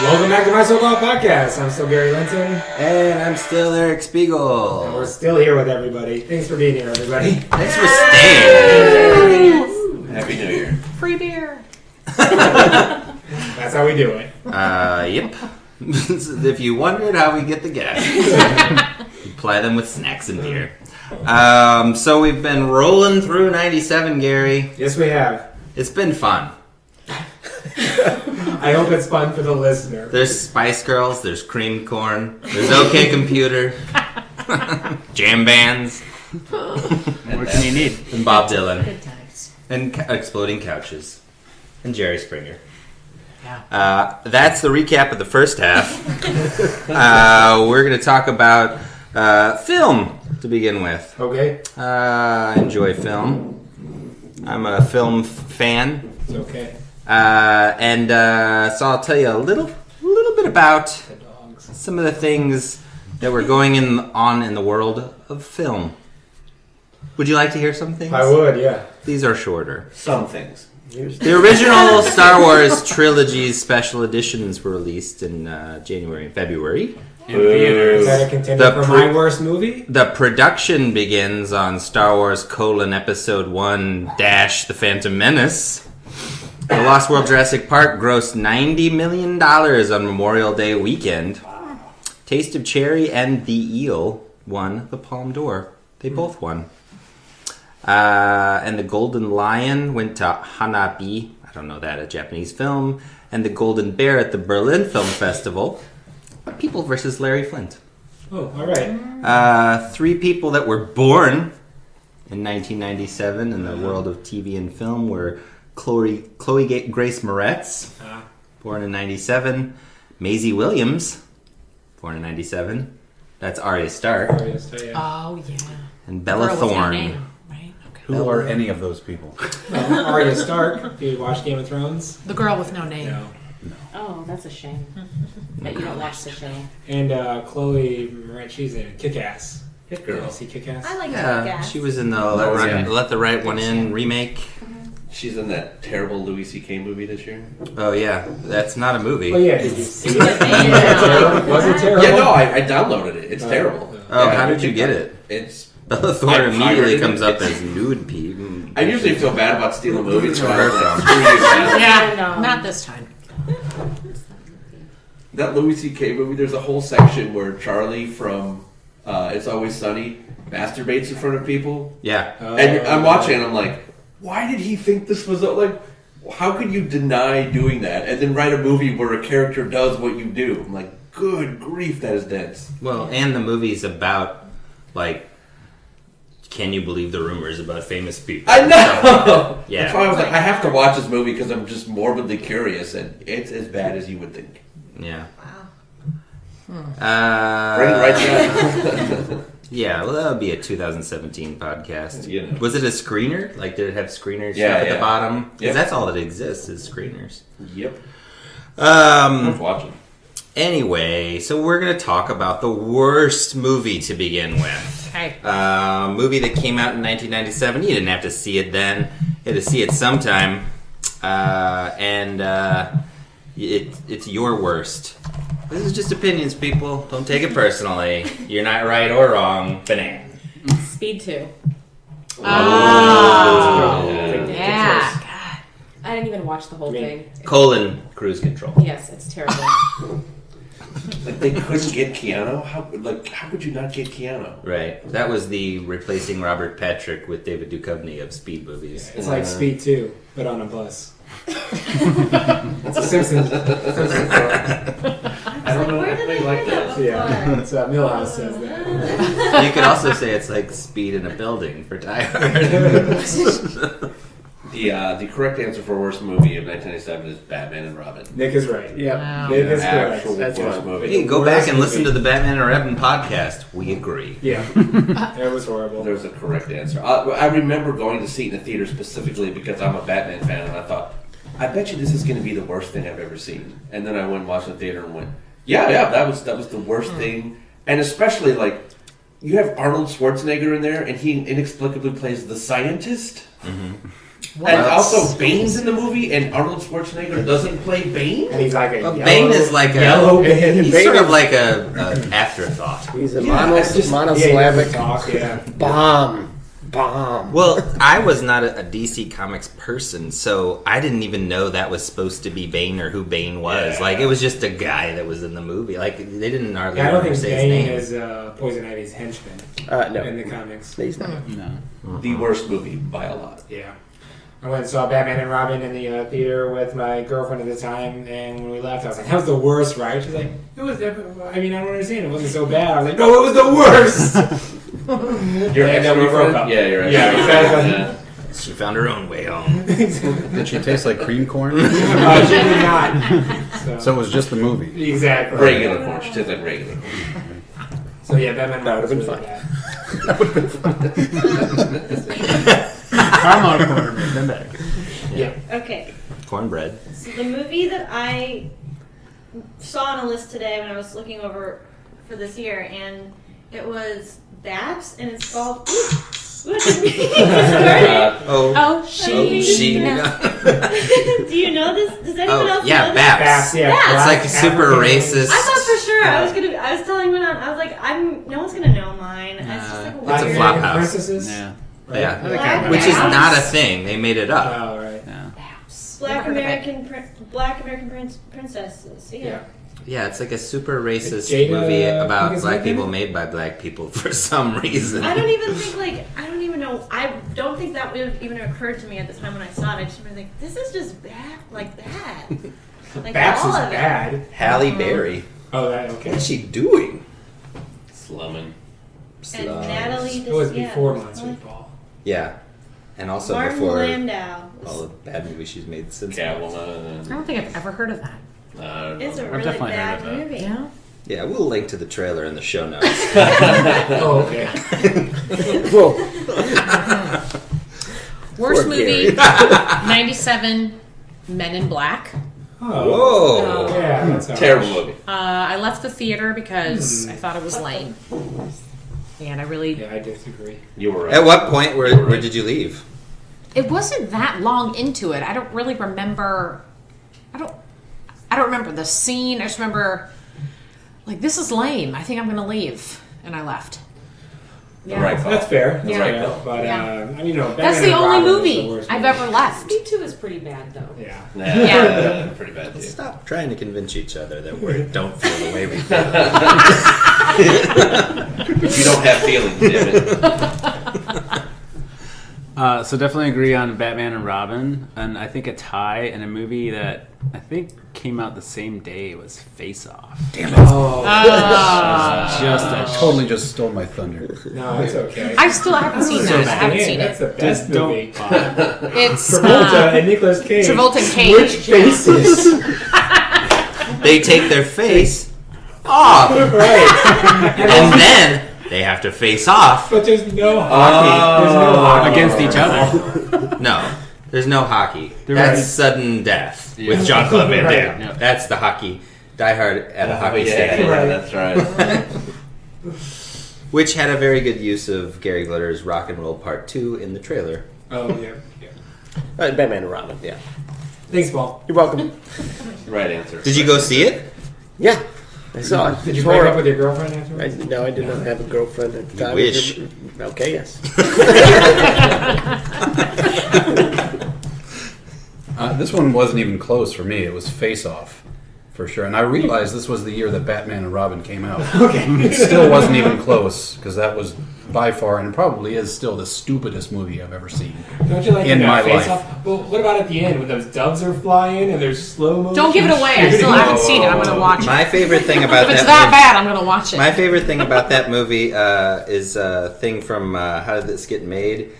Welcome back to my so-called podcast. I'm still Gary Linton, And I'm still Eric and we're Spiegel. still here with everybody. Thanks for being here, everybody. Thanks for staying. Happy New Year. Free beer. That's how we do it. Yep. If you wondered how we get the guests, we ply them with snacks and beer. So we've been rolling through 97, Gary. Yes, we have. It's been fun. I hope it's fun for the listener. There's Spice Girls, there's Cream Corn, there's OK Computer, jam bands, What can you need? and Bob Dylan, Good times. and Exploding Couches, and Jerry Springer. That's the recap of the first half. We're going to talk about film to begin with. Okay? I enjoy film. I'm a film fan. It's okay. So I'll tell you a little bit about The dogs. some of the things that were going on in the world of film. Would you like to hear some things? I would, yeah. These are shorter. Some things. The original Star Wars trilogy's special editions were released in January and February. In theaters. Is that a contender The for pre- my worst movie? The production begins on Star Wars: Episode 1 - The Phantom Menace. The Lost World Jurassic Park grossed $90 million on Memorial Day weekend. Taste of Cherry and The Eel won the Palme d'Or. They both won. And The Golden Lion went to Hanabi. I don't know that, a Japanese film. And The Golden Bear at the Berlin Film Festival. People versus Larry Flint. Oh, all right. 3 people that were born in 1997 in the world of TV and film were Chloe Grace Moretz, born in 97. Maisie Williams, born in 97. That's Arya Stark. Oh, yes, yeah. Oh, yeah. And Bella Girl with no Thorne. name, right? Okay. Who are any of those people? Arya Stark. Do you watch Game of Thrones? The girl with no name. No. Oh, that's a shame that you don't watch the show. And Chloe Moretz, she's in Kick-Ass. Hit Did girl. you see Kick-Ass? I like Yeah, gas. she was in the Oh, yeah. Let the Right One In remake. She's in that terrible Louis C.K. movie this year. Oh yeah, that's not a movie. Oh, yeah. Did you see it? Yeah. Was it terrible? Yeah, no, I downloaded it. It's terrible. Oh, Yeah, how I did you think get it? It's. Bella Thorne I immediately pirated comes it. up as nude pee. I usually feel bad about stealing movies, but I was like, From. screw you, man. Yeah, No. not this time. That Louis C.K. movie, there's a whole section where Charlie from It's Always Sunny masturbates in front of people. Yeah. And I'm watching and I'm like, why did he think this was like, how could you deny doing that and then write a movie where a character does what you do? I'm like, good grief, that is dense. Well, and the movie's about, like, can you believe the rumors about famous people? I know! Yeah. That's why I was like, I have to watch this movie because I'm just morbidly curious and it's as bad as you would think. Yeah. Wow. Bring it right down. Yeah, well, that would be a 2017 podcast. You know. Was it a screener? Like, did it have screeners Yeah, stuff at the yeah. bottom? Because Yep. that's all that exists is screeners. Yep. Worth watching. Anyway, so we're going to talk about the worst movie to begin with. Okay. Movie that came out in 1997. You didn't have to see it then. You had to see it sometime. It's your worst. This is just opinions, people. Don't take it personally. You're not right or wrong. Banana. Speed 2. Yeah. I didn't even watch the whole thing. Colon cruise control. Yes, it's terrible. Like they couldn't get Keanu. How could you not get Keanu? Right. That was the replacing Robert Patrick with David Duchovny of Speed movies. It's like Speed 2, but on a bus. It's a Simpsons story. I don't know Where did I anything like hear that that. before? Yeah, it's Millhouse says that. You could also say it's like Speed in a building for Die Hard. The correct answer for worst movie of 1997 is Batman and Robin. Nick is right. Yep. Wow. Nick is correct. Actual That's worst fine. movie. Hey, go back and listen to the Batman and Robin podcast. We agree. Yeah, it was horrible. There's a correct answer. I remember going to see it in the theater specifically because I'm a Batman fan, and I thought, I bet you this is going to be the worst thing I've ever seen. And then I went and watched it in the theater and went, yeah, that was the worst thing. And especially like you have Arnold Schwarzenegger in there, and he inexplicably plays the scientist. And also Bane's in the movie, and Arnold Schwarzenegger doesn't play Bane. And he's like a Well, yellow, Bane is like yellow Bane. He's sort of like a afterthought. He's a monosyllabic. monosyllabic Yeah. bomb. Well, I was not a DC Comics person, so I didn't even know that was supposed to be Bane or who Bane was. Yeah. Like, it was just a guy that was in the movie. Like, they didn't hardly Yeah, I don't ever think say his Bane name. is Poison Ivy's henchman No, in the comics. he's not. The worst movie by a lot. Yeah. I went and saw Batman and Robin in the theater with my girlfriend at the time, and when we left, I was like, that was the worst, right? She's like, it was, I mean, I don't understand. It wasn't so bad. I was like, no, it was the worst! Your And then we broke up. Yeah, your Yeah, ex-girlfriend. exactly. She found her own way home. Did she taste like cream corn? She did not. So it was just the movie. Exactly. Regular corn. She tastes like regular corn. So yeah, Batman That Robin would've was been really fun. bad. Caramel corn made them better. Yeah. Okay, Cornbread. so the movie that I saw on a list today when I was looking over for this year, and it was Babs, and it's called. What is it? Oh, she. no. Do you know this? Does anyone else yeah, know Babs. Babs, yeah. Yeah. It's like Black super African- racist. I thought for sure I was telling Manon, I was like, no one's gonna know mine. It's just like a It's a weird- flop American house. Princesses? Yeah. Yeah. Black Which is Babs. not a thing. They made it up. Oh, right. Black American princesses. Yeah. Yeah, it's like a super racist Jada movie about Pinkett black Smith in people it? made by black people for some reason. I don't even know. I don't think that would have even occurred to me at the time when I saw it. I just remember like, this is just bad, like that. Like Babs all is of it. bad. Halle Berry. Oh, that okay. What's she doing? Slumming. And Natalie. It was yeah, before Natalie- Monsters Ball. Yeah. And also Martin before Landau. all the bad movies she's made since. Catwoman. I don't think I've ever heard of that. It's a I've really definitely heard bad of that. movie. Yeah. Yeah, we'll link to the trailer in the show notes. Oh, okay. Whoa. Worst Poor movie, Gary. 97, Men in Black. Oh. Whoa. Yeah, that's all Terrible right. movie. I left the theater because I thought it was lame. And I really... Yeah, I disagree. You were right. At what point where did you leave? It wasn't that long into it. I don't really remember... I don't remember the scene. I just remember, like, this is lame. I think I'm going to leave. And I left. The right call. That's fair. That's Yeah. fair. Right. But, Yeah. I mean, no, That's Batman the and only Robin was the movie worst I've movie. ever left. Speed 2 is pretty bad, though. Yeah. Yeah. Pretty bad too. Stop trying to convince each other that we don't feel the way we feel. You don't have feelings, damn it. So definitely agree on Batman and Robin, and I think a tie in a movie that I think came out the same day was Face Off. Oh. I totally just stole my thunder. No, it's okay. I haven't seen that. I haven't Man, seen that's it. the best Don't movie. It's Travolta and Nicolas Cage. Travolta and Cage. Switch faces. They take their face off, Right. and then they have to face off. But there's no hockey. There's no hockey. Against each other. No, there's no hockey. They're That's right. sudden death with Jean-Claude Van Damme. Right. That's the hockey. Die Hard at a hockey yeah, stadium. Right. that's right. Which had a very good use of Gary Glitter's Rock and Roll Part 2 in the trailer. Oh, yeah. Batman and Robin, yeah. Thanks, Paul. You're welcome. Right answer. Did you go see it? Yeah, I saw it. Did you It's break up horrible. with your girlfriend afterwards? No, I did not have a girlfriend at the time. wish. Okay, yes. This one wasn't even close for me. It was Face Off, for sure. And I realized this was the year that Batman and Robin came out. Okay. It still wasn't even close, because that was by far, and probably is still the stupidest movie I've ever seen. Don't you like In my Face life. Off? Well, what about at the end when those doves are flying and there's slow motion? Don't give it away. I still haven't seen it. I'm going to watch it. My favorite thing about If it's that that bad, I'm going to watch it. My favorite thing about that movie is a thing from How Did This Get Made,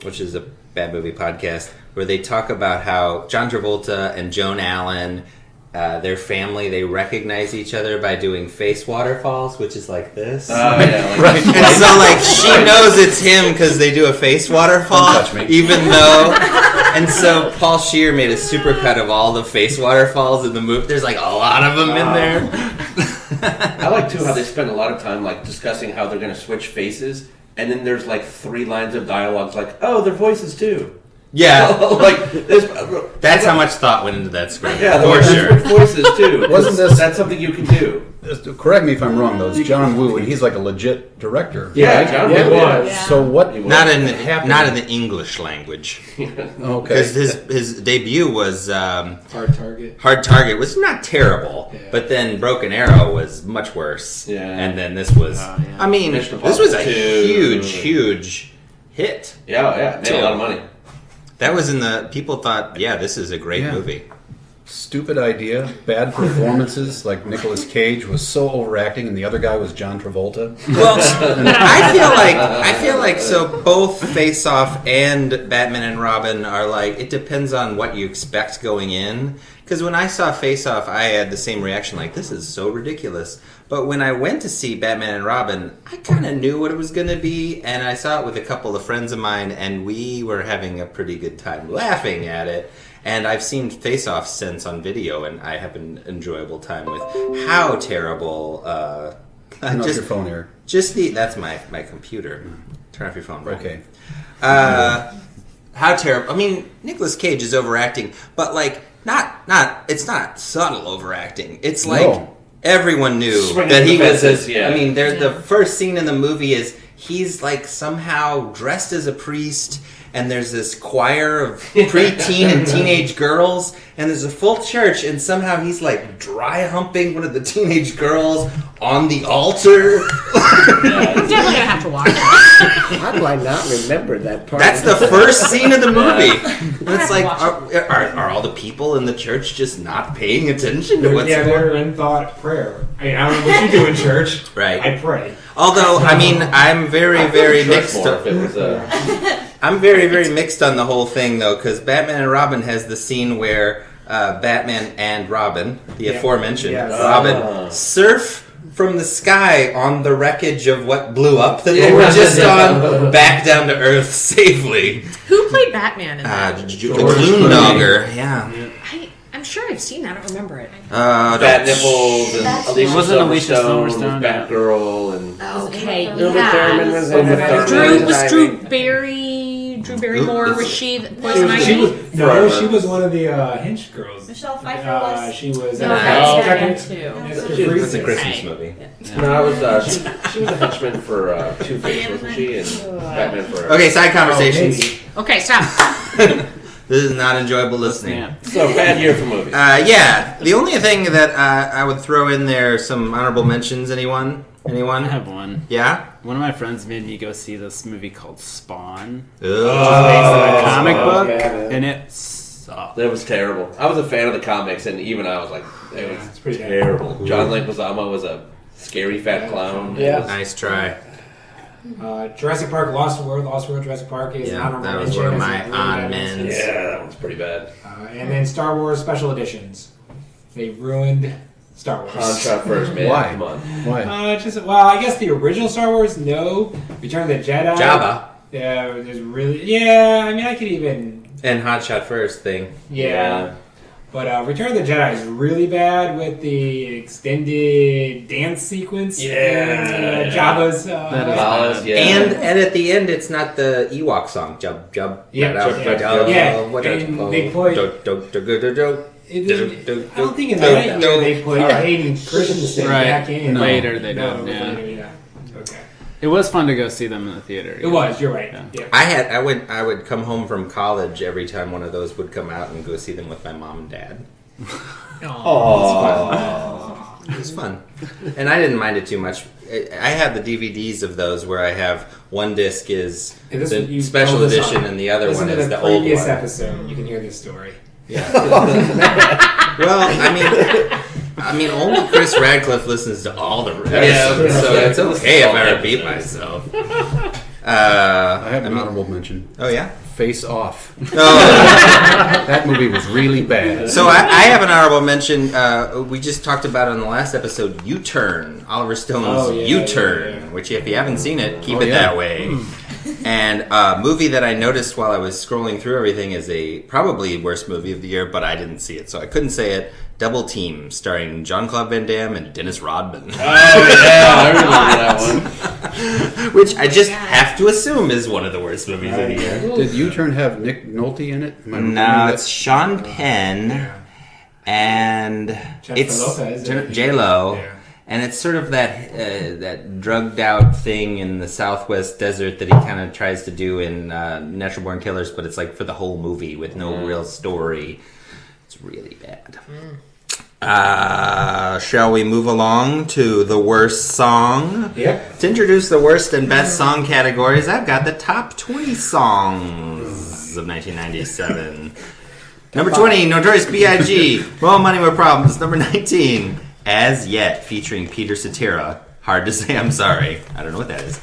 which is a bad movie podcast, where they talk about how John Travolta and Joan Allen, their family, they recognize each other by doing face waterfalls, which is like this. Yeah, Right. And so, like, she knows it's him because they do a face waterfall, Don't touch me. even though. And so, Paul Scheer made a supercut of all the face waterfalls in the movie. There's like a lot of them in there. I like too how they spend a lot of time like discussing how they're going to switch faces, and then there's like 3 lines of dialogues like, "Oh, their voices too." Yeah, like this. that's how much thought went into that script. Yeah, for sure. switch voices too. Wasn't this- That's something you can do? Correct me if I'm wrong, though. It's John Woo, and he's like a legit director. Yeah, John Yeah, it Woo was. is. So what? Not in happened? not in the English language, Okay. because his debut was Hard target. Hard Target was not terrible, Yeah. but then Broken Arrow was much worse. Yeah. And then this was, yeah. I mean, Mission this was a Impossible 2. huge hit. Yeah, made a lot of money. That was in the, people thought, yeah, this is a great Yeah. movie. Stupid idea, bad performances. Like Nicolas Cage was so overacting, and the other guy was John Travolta. Well, I feel like so both Face Off and Batman and Robin are like, it depends on what you expect going in. Because when I saw Face Off, I had the same reaction, like, this is so ridiculous. But when I went to see Batman and Robin, I kind of knew what it was going to be, and I saw it with a couple of friends of mine, and we were having a pretty good time laughing at it. And I've seen Face Off since on video, and I have an enjoyable time with how terrible. Turn off your phone here. That's my computer. Turn off your phone. Right? Okay. How terrible! I mean, Nicolas Cage is overacting, but like it's not subtle overacting. It's like No. everyone knew Swinging that he the was. fences, yeah. I mean, the first scene in the movie is he's like somehow dressed as a priest, and there's this choir of preteen and teenage girls, and there's a full church, and somehow he's like dry humping one of the teenage girls on the altar. I'm definitely going to have to watch it. How do I not remember that part? That's the first scene of the movie. And it's have like, to watch are all the people in the church just not paying attention to what's Yeah, going on? they're in thought prayer. I mean, I don't know what you do in church. Right. I pray. Although, I mean, I'm very, very Church mixed. more if it was I'm very, very mixed on the whole thing, though, because Batman and Robin has the scene where Batman and Robin, the Yeah. aforementioned Yes. Robin, surf from the sky on the wreckage of what blew up that they Yeah. were just on, back down to Earth safely. Who played Batman in that? The George Gloomdogger, yeah. I'm sure I've seen that. I don't remember it. Fat nipples and That's Alicia Wasn't Alicia Silverstone, Silverstone, with Batgirl, and Okay, Uma Thurman was in Uma it. Thurman. Drew Barrymore, was she the Poison She Ivy? was, no, Forever. she was one of the Hinch girls. Michelle Pfeiffer was. She was. No, that's It's It's a Christmas movie. no, it was she was a henchman for Two-Face, wasn't she? And Batman Forever. Okay, side conversations. Okay, stop. This is not enjoyable listening. Yeah. So bad year for movies. Yeah, the only thing that I would throw in there, some honorable mentions. Anyone? I have one. Yeah. One of my friends made me go see this movie called Spawn. Ugh. Based on a comic book, yeah. and it sucked. That was terrible. I was a fan of the comics, and even I was like, it was It's pretty bad. terrible. John Leguizamo was a scary fat clown. Yeah. Nice try. Jurassic Park, Lost World, Jurassic Park is an Yeah, honorable that was mention. one of It's my a really bad on-mens. mention. Yeah, that one's pretty bad. And then Star Wars special editions. They ruined Star Wars. Han shot first, man. Why? Come on. Why? I guess the original Star Wars, no. Return of the Jedi. Jabba Yeah, there's really. Yeah, I mean, I could even. and Hot Shot First thing. Yeah. But Return of the Jedi is really bad with the extended dance sequence. in Jabba's. That is Palace, bad. yeah. And at the end, it's not the Ewok song. Jub, jub. Yeah, da, jub, da, jub, da, yeah. what And da- they play- do, do, do, do, do, do. I don't think in that year they put Hayden Christensen Right. back in. No. Later they No, did, it was yeah. later, yeah. Okay. It was fun to go see them in the theater. It was. You're right. Yeah. Yeah. I would come home from college every time one of those would come out and go see them with my mom and dad. It was fun. And I didn't mind it too much. I have the DVDs of those where I have one disc is And this the you special told us edition on- and the other listen one to is the old previous one. episode. You can hear this story. Yeah. Well, I mean, only Chris Radcliffe listens to all the episodes, so it's okay if I repeat myself. I have an honorable mention. Oh yeah. Face Off. Oh. That movie was really bad. So I have an honorable mention. We just talked about on the last episode, U-Turn, Oliver Stone's U-Turn, which if you haven't seen it, keep it that way. And a movie that I noticed while I was scrolling through everything is a probably worst movie of the year, but I didn't see it, so I couldn't say it. Double Team, starring Jean-Claude Van Damme and Dennis Rodman. Oh yeah, I remember that one. Which I just have to assume is one of the worst movies of the year. Did U-Turn have Nick Nolte in it? Am I remembering No, that? it's Sean Penn and it's J-Lo. Yeah. And it's sort of that drugged out thing in the Southwest desert that he kind of tries to do in Natural Born Killers, but it's like for the whole movie with no real story. It's really bad. Shall we move along to the worst song? Yep. To introduce the worst and best song categories, I've got the top 20 songs of 1997. Number 20, Notorious B.I.G. More Money, More Problems. Number 19, As Yet, featuring Peter Cetera. Hard to say I'm sorry. I don't know what that is.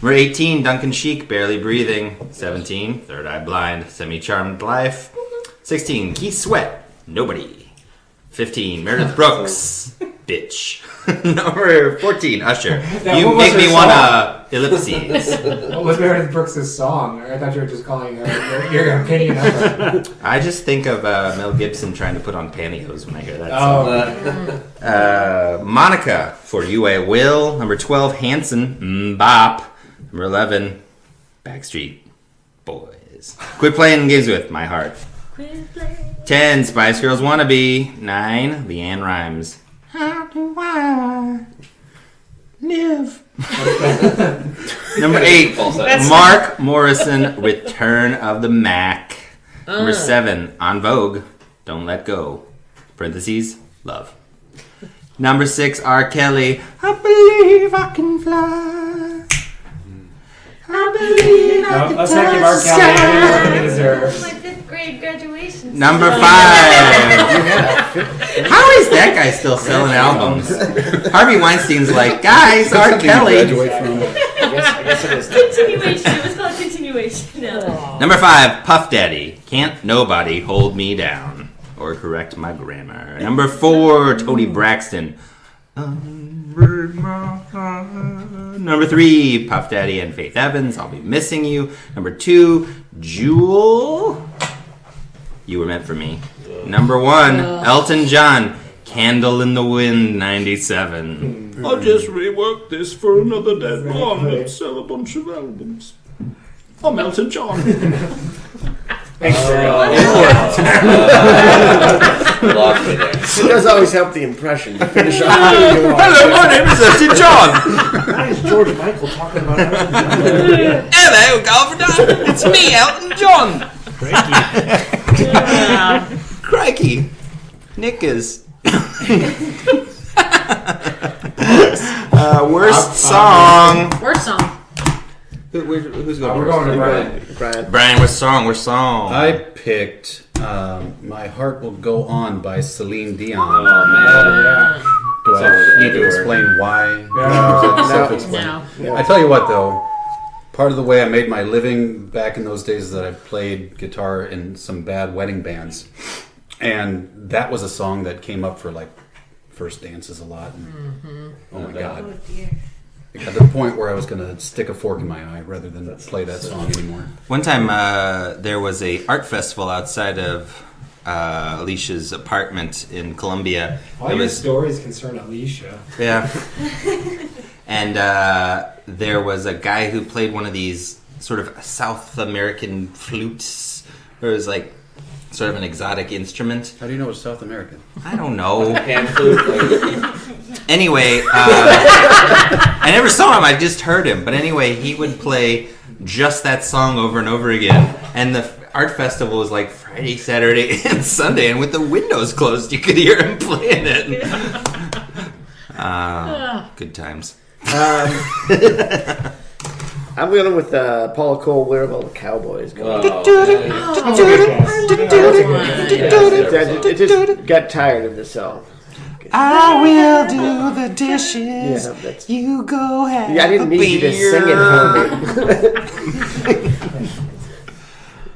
Number 18, Duncan Sheik, Barely Breathing. 17, Third Eye Blind, Semi-Charmed Life. 16, Keith Sweat, Nobody. 15, Meredith Brooks, Bitch. Number 14, Usher, Now, You what was Make her Me song? Wanna Ellipses. What was Meredith Brooks' song? I thought you were just calling her your opinion of her. I just think of Mel Gibson trying to put on pantyhose when I hear that song. Oh, Monica, For You I Will. Number 12, Hanson, Bop. Number 11, Backstreet Boys. Quit Playing Games With My Heart. 10, Spice Girls Wannabe. 9, Leanne Rhymes. How do I live? Number 8, Mark Morrison, Return of the Mac. Number 7, On Vogue, Don't Let Go. Parentheses, Love. Number 6, R. Kelly, I Believe I Can Fly. I believe I can let's not give our touch Kelly sky. any more than he deserves. My 5th grade graduation. Number 5. How is that guy still selling albums? Harvey Weinstein's like, guys, R. Kelly. Graduate from. I guess it is. Continuation. It was called continuation. No. Number 5, Puff Daddy, Can't Nobody Hold Me Down. Or correct my grammar. Number 4, Tony Braxton. Number 3, Puff Daddy and Faith Evans, I'll Be Missing You. Number 2, Jewel, You Were Meant for Me. Number 1, Elton John, Candle in the Wind, 97. I'll just rework this for another dead one and sell a bunch of albums. I'm Elton John. Thanks, Lost me there. It does always help the impression to finish off. Hello, my name is Elton John. That is George Michael talking about Hello, Galverdon. It's me, Elton John. Crikey. Knickers. Worst song. Worst song. Who's going We're first? going to Brian. Brian. Brian, worst song. I picked My Heart Will Go On by Celine Dion. Oh man. Do I Sounds need to everywhere. explain why? No. Self-explanatory. No. I tell you what, though, part of the way I made my living back in those days is that I played guitar in some bad wedding bands, and that was a song that came up for like first dances a lot. And, oh my god! Oh dear. It got to the point where I was going to stick a fork in my eye rather than play that song anymore. One time there was a art festival outside of Alicia's apartment in Columbia. All your stories concern Alicia. Yeah. And there was a guy who played one of these sort of South American flutes. Where it was like sort of an exotic instrument. How do you know it's South American? I don't know. Pan flute. Anyway, I never saw him. I just heard him. But anyway, he would play just that song over and over again. And the art festival was like Friday, Saturday, and Sunday. And with the windows closed, you could hear him playing it. Good times. I'm going with Paula Cole, Where Have All the Cowboys Gone? Oh, It just got tired of this song. I will do the dishes. Yeah, that's, You go have I didn't a need you to sing it for me.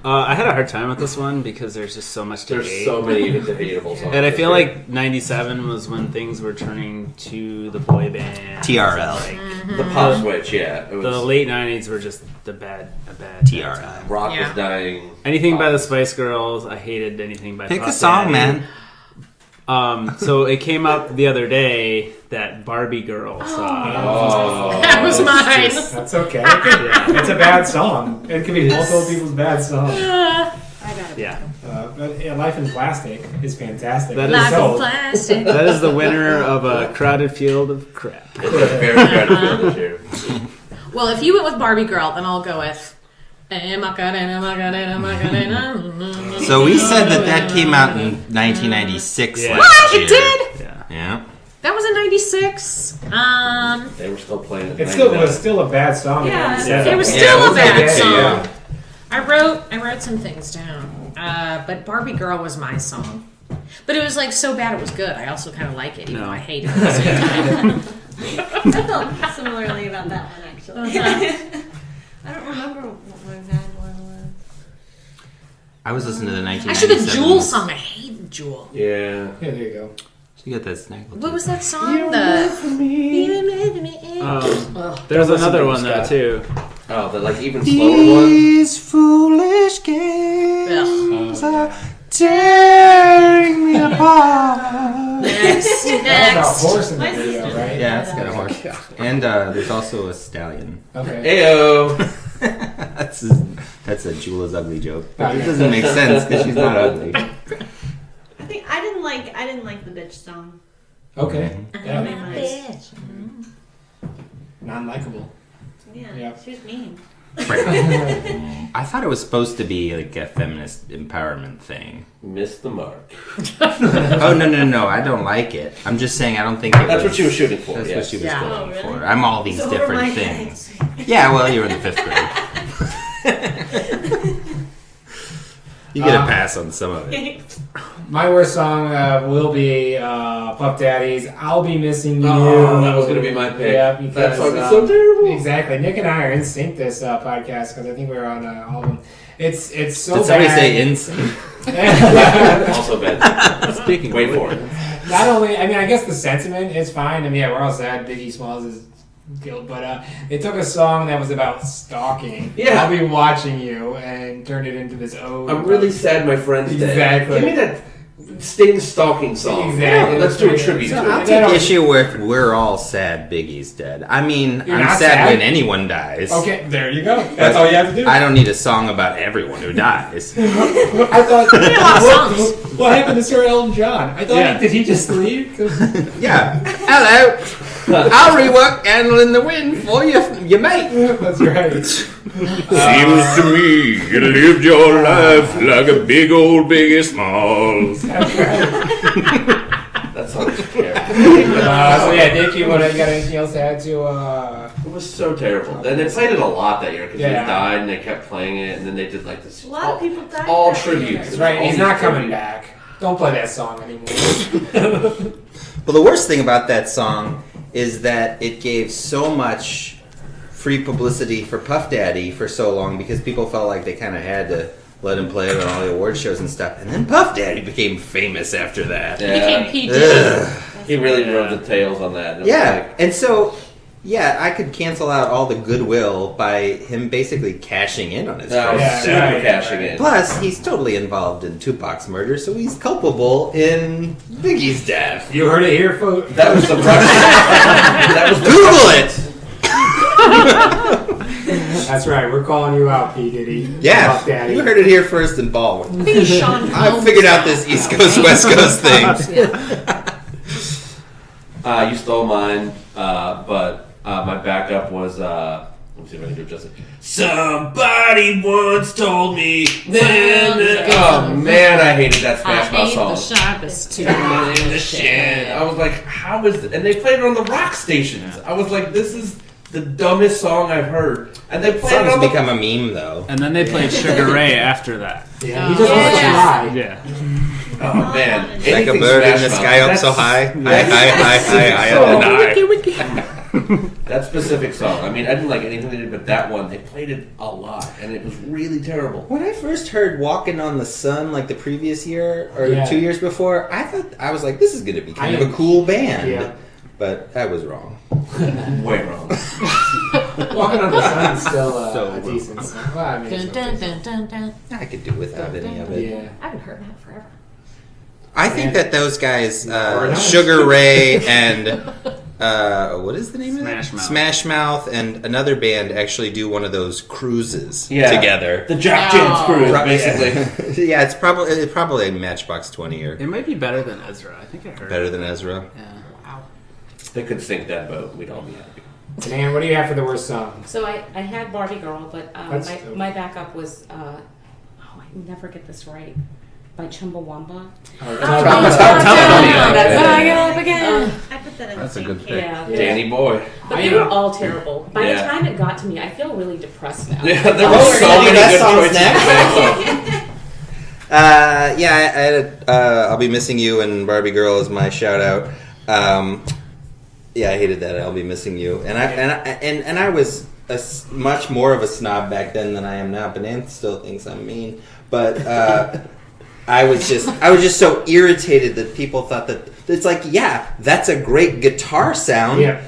I had a hard time with this one because there's just so much to There's hate. so many debatable songs. And I feel like 97 was when things were turning to the boy band. TRL. Like, the pop switch, yeah. It was, the late 90s were just a bad TRL. time. rock Yeah. was dying. Anything by the Spice Girls, I hated anything by Pick a Puff song, Daddy. man. So it came up the other day, that Barbie Girl song. Oh. That was mine. That's okay. It's a bad song. It could be multiple people's bad song. I got it. Yeah. But Life in Plastic is fantastic. That is Life So- in plastic. That is the winner of a crowded field of crap. It's a very good film this year. Well, if you went with Barbie Girl, then I'll go with. So we said that came out in 1996 Yeah. last year. It did. Yeah. Yeah. That was in '96. They were still playing it. It still was still a bad song. in Yeah. 97. It was Yeah, still it a was bad okay, song. yeah. I wrote some things down, but Barbie Girl was my song. But it was like so bad it was good. I also kind of like it, even though I hate it at the same time. I felt similarly about that one, actually. I don't remember what my bad one was. I was listening to the Actually, the 1997. Jewel song. I hated Jewel. Yeah. Yeah, there you go. You got that snaggle. What was that song? There's Don't listen another to one though Scott. too. Oh, the like even slower one. These foolish games Ugh. are tearing me apart. Next. That was a Next. horse in the My video, sister- right? Yeah, it's got a horse. And there's also a stallion. Okay. Ayo. That's a Jewel is ugly joke. But it doesn't make sense because she's not ugly. I think I didn't like the bitch song. Okay. Yeah. Really nice. Non-likable. Yeah, Yeah. she was mean. I thought it was supposed to be like a feminist empowerment thing. Missed the mark. Oh no! I don't like it. I'm just saying I don't think it That's was, what she was shooting for. That's Yes. what she was Yeah. going Oh, really? for. I'm all these It's over different my things. head. Yeah, well, you were in the 5th grade. You get a pass on some of it. My worst song will be Puff Daddy's "I'll Be Missing You." Oh, that was gonna be my pick. Yeah, That because song is so terrible. exactly. Nick and I are in sync this podcast because I think we're on all of them. It's so Did somebody bad. say insane? Also bad. Speaking Wait of for which, it. Not only, I mean, I guess the sentiment is fine. I mean, yeah, we're all sad Biggie Smalls is killed, but they took a song that was about stalking. Yeah. I'll be watching you, and turned it into this ode. I'm really sad my friend's dead. Exactly. Give me that Sting stalking song. Exactly. Yeah, let's do a tribute So to I'll it. take- Take issue with we're all sad Biggie's dead. I mean, You're I'm not sad sad? when anyone dies. Okay, there you go. That's all you have to do. I don't need a song about everyone who dies. I thought, a lot of songs. what happened to Sir Elton John? I thought, Yeah. did he just leave? 'Cause- Yeah. Hello. I'll rework Candle in the Wind for you mate. That's right. Seems to me you lived your life like a big old Biggie Smalls. That's right. That song was terrible. So yeah, Nick, you got anything else to add to? It was so terrible. And they played it a lot that year because Yeah. he died and they kept playing it and then they did like this. A lot of people died. All that tributes. year. That's right. All He's these not coming tributes. back. Don't play that song anymore. Well, the worst thing about that song is that it gave so much free publicity for Puff Daddy for so long because people felt like they kind of had to let him play it on all the award shows and stuff. And then Puff Daddy became famous after that. Became Yeah. P. Diddy. Ugh. He really drove the tails on that. It was Yeah, like, and so Yeah, I could cancel out all the goodwill by him basically cashing in on his friend. Yeah, super right, cashing right. in. Plus, he's totally involved in Tupac's murder, so he's culpable in Biggie's death. You heard it here, folks. That was the That was the Google it! That's right. We're calling you out, P. Diddy. Yeah, Puff Daddy. you heard it here first in Baldwin. I think it's Sean I Combs figured out now. this East Coast, West Coast thing. You stole mine, but my backup was. Let me see if I can do it justice. Somebody once told me. Oh man, I hated that Smash Mouth the song. sharpest tooth In the shed. I was like, how is it? And they played it on the rock stations. I was like, this is the dumbest song I've heard. And they played it Song's on the. become a meme, though. And then they played Sugar Ray after that. Yeah, he just wants to try. Yeah. Oh man, Like a anything bird in Smash the Mouth, sky up that's- so high. that's I specific up song. That specific song. I mean, I didn't like anything they did, but that one, they played it a lot, and it was really terrible. When I first heard "Walking on the Sun" like the previous year or Yeah. 2 years before, I was like, "This is going to be kind of a cool band," Yeah. but I was wrong. Way wrong. Walking on the Sun is still So a decent song. Well, I mean, Dun, it's dun, okay. dun, dun, dun. I could do without any of it. Yeah. I haven't heard that forever. I think that those guys, Or not. Sugar Ray and what is the name Smash of it? Mouth. Smash Mouth and another band actually do one of those cruises Yeah. together. The Jack James Oh. Cruise, Right. basically. Yeah, it's probably a Matchbox 20 or It might be better than Ezra. I think I heard. better than Ezra. Yeah. They could sink that boat. We'd all be happy. Dan, what do you have for the worst song? So I had Barbie Girl, but That's dope. my backup was I never get this right, by Chumbawamba. Oh, That's Yeah. I get up again. I put that in That's the a same good case. pick. Yeah, Danny Boy. but they were all terrible. By Yeah. the time it got to me, I feel really depressed now. Yeah, there Oh, were we're so gonna do many that good song's choices. next? Yeah, I had I'll Be Missing You and Barbie Girl is my shout out. Yeah, I hated that. I'll Be Missing You, and I was much more of a snob back then than I am now. Banana still thinks I'm mean, but I was just so irritated that people thought that it's like, yeah, that's a great guitar sound. Yeah.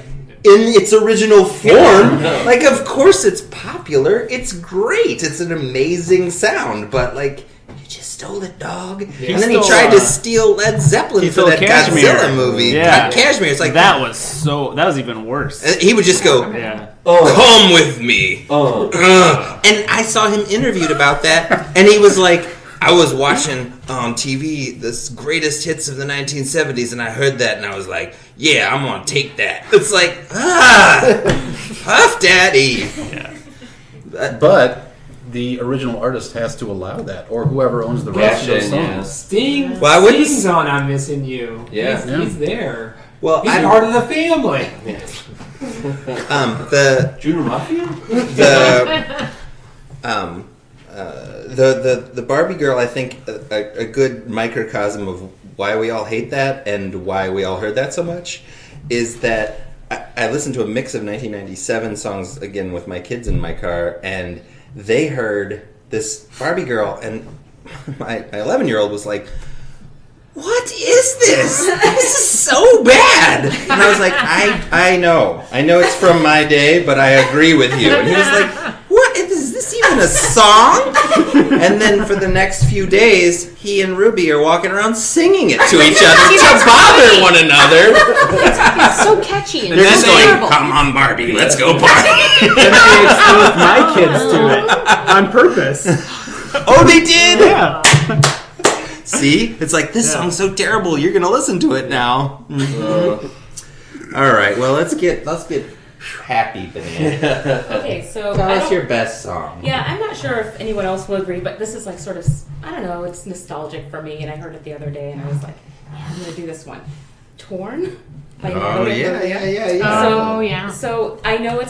In its original form, like, of course it's popular. It's great. It's an amazing sound, but like, you just stole it, dog. And then he stole, tried to steal Led Zeppelin he for stole that Kashmir. Godzilla movie. Yeah. Kashmir. It's like That was even worse. He would just go, Yeah. "Come with me." And I saw him interviewed about that, and he was like, I was watching on TV this greatest hits of the 1970s, and I heard that, and I was like, yeah, I'm gonna take that. It's like, Puff Daddy. But the original artist has to allow that, or whoever owns the rights to those Cash in, yeah. songs. Sting. Well, I wouldn't Sting's on "I'm Missing You." Yeah. He's there. Well, He's part of the family. the Junior Mafia? the Barbie Girl, I think, a good microcosm of why we all hate that and why we all heard that so much is that I listened to a mix of 1997 songs again with my kids in my car, and they heard this Barbie Girl, and my 11-year-old was like, "What is this? This is so bad." And I was like, I know it's from my day, but I agree with you. And he was like, "What? Is this even a song?" And then for the next few days, he and Ruby are walking around singing it to each other to bother one another. It's so catchy and They're just going, terrible. "Come on, Barbie, let's go party." And I exposed my kids to it on purpose. Oh, they did? Yeah. See? It's like, this song's so terrible, you're going to listen to it now. All right, well, let's get happy, Banana. Okay, so Tell I us don't- your best song. Yeah, I'm not sure if anyone else will agree, but this is like sort of, I don't know, it's nostalgic for me, and I heard it the other day, and I was like, yeah, I'm going to do this one. Torn? By Oh, Natalie yeah. Oh, yeah. So I know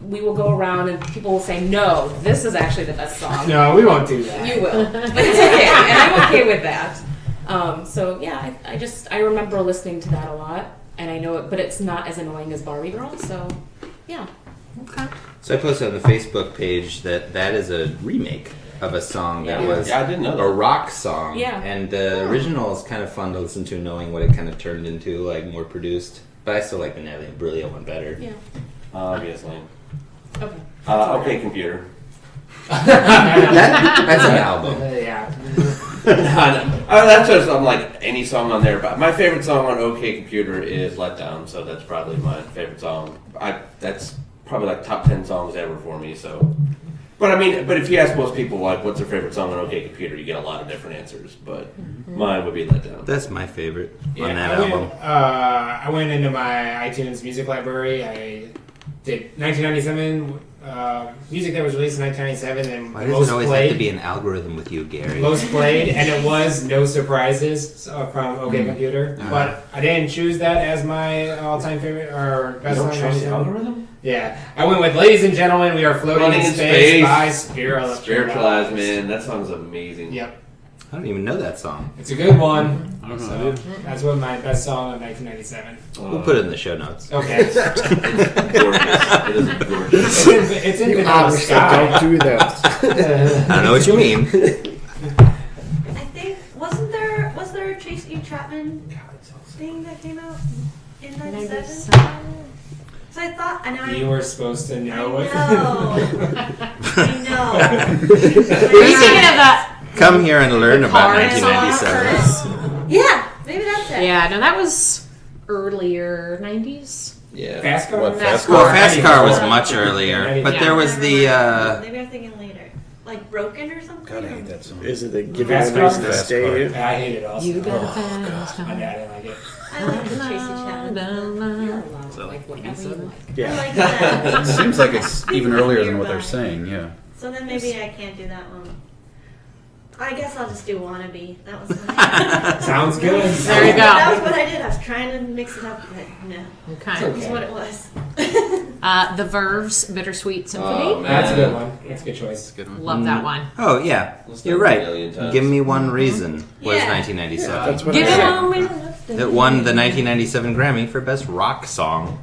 we will go around and people will say, no, this is actually the best song. No, we won't do that. You will. But it's okay, and I'm okay with that. So yeah, I remember listening to that a lot, and I know it, but it's not as annoying as Barbie Girl, so yeah. So I posted on the Facebook page that is a remake of a song that Yeah. was Yeah, I didn't know a that. rock song. Yeah. And the original is kind of fun to listen to, knowing what it kind of turned into, like more produced. But I still like the Natalie Imbruglia one better. Yeah. Obviously. Okay. Okay, computer. That's an album. Yeah. That's just I'm like any song on there. But my favorite song on OK Computer is Let Down, so that's probably my favorite song. That's probably like top 10 songs ever for me. So, but I mean, but if you ask most people like what's their favorite song on OK Computer, you get a lot of different answers. But mine would be Let Down. That's my favorite Yeah, on that album. I went into my iTunes music library. I did 1997 music that was released in 1997 and Why most does it always played. have to be an algorithm with you, Gary? Most played, and it was No Surprises from OK Computer. But I didn't choose that as my all-time favorite or best song. You don't trust the 97. algorithm? Yeah, I went with "Ladies and Gentlemen, We Are Floating in Space" by Spiritualized, man. That song's amazing. Yep, I don't even know that song. it's a good one. I don't know. So that's what my best song of 1997. We'll put it in the show notes. Okay, It's gorgeous. It is gorgeous. it's in You Vanilla obviously don't Sky. do those. I don't know what you mean. I think was there a Chase E. Chapman thing that came out in '97? So I thought, and I You were supposed to know it. I know. Are you thinking of that? Come here and learn about Cars song, 1997. Yeah, maybe that's it. Yeah, no, that was earlier 90s. Yeah. Fast Car. What, Fast Well, Car? Fast Car was much earlier, but there was the. Maybe I'm thinking later, like Broken or something. God, I hate that song. Is it the Give Fast Me a Reason Car? to Stay Here? I hate it also. You got a fast My car. dad didn't like it. I like the Tracy Chapman. You're allowed to like whatever you like. I Yeah. like that. It seems like it's even earlier than what they're saying, yeah. So then maybe I can't do that one. I guess I'll just do Wannabe. That was my Sounds good. There you go. That was what I did. I was trying to mix it up, but no. Okay. That was what it was. The Verve's Bittersweet Symphony. Oh, man. That's a good one. That's a good choice. Good one. Love that one. Oh yeah, Let's you're do it a right. million times. Give Me One Reason was Yeah. 1997. That's what Give I it said. on me. It won the 1997 Grammy for Best Rock Song.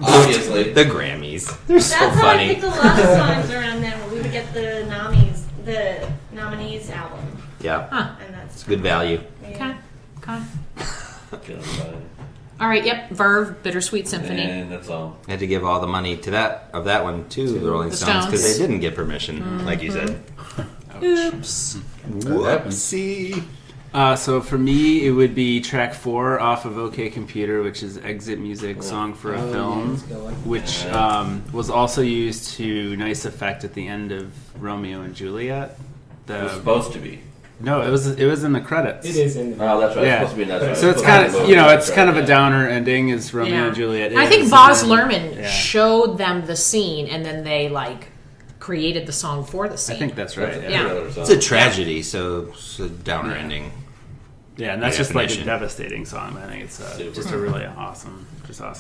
Obviously. The Grammys. They're so That's how I funny. picked a lot of songs around then when we would get the nominees album. Yeah, Huh. And that's it's good value. Okay. Okay. Get on by. All right. Yep. Verve Bittersweet Symphony. And that's all. Had to give all the money to that one to the Rolling The Stones because Stones. they didn't get permission, like you said. Oops. Whoopsie. So for me, it would be track 4 off of OK Computer, which is Exit Music, Song for a Film, which was also used to nice effect at the end of Romeo and Juliet. It was supposed to be. No, it was in the credits. It is in the. Oh, that's right. Yeah. It's supposed to be. That's right. So it's kind of it's kind of a downer ending as Romeo and Juliet. I think is, Boz and then- Lerman yeah. showed them the scene, and then they created the song for the scene. I think that's right. That's Yeah, another song. It's a tragedy, so it's a downer ending. yeah, and that's By just like a definition. devastating song. I think it's Super. just a really awesome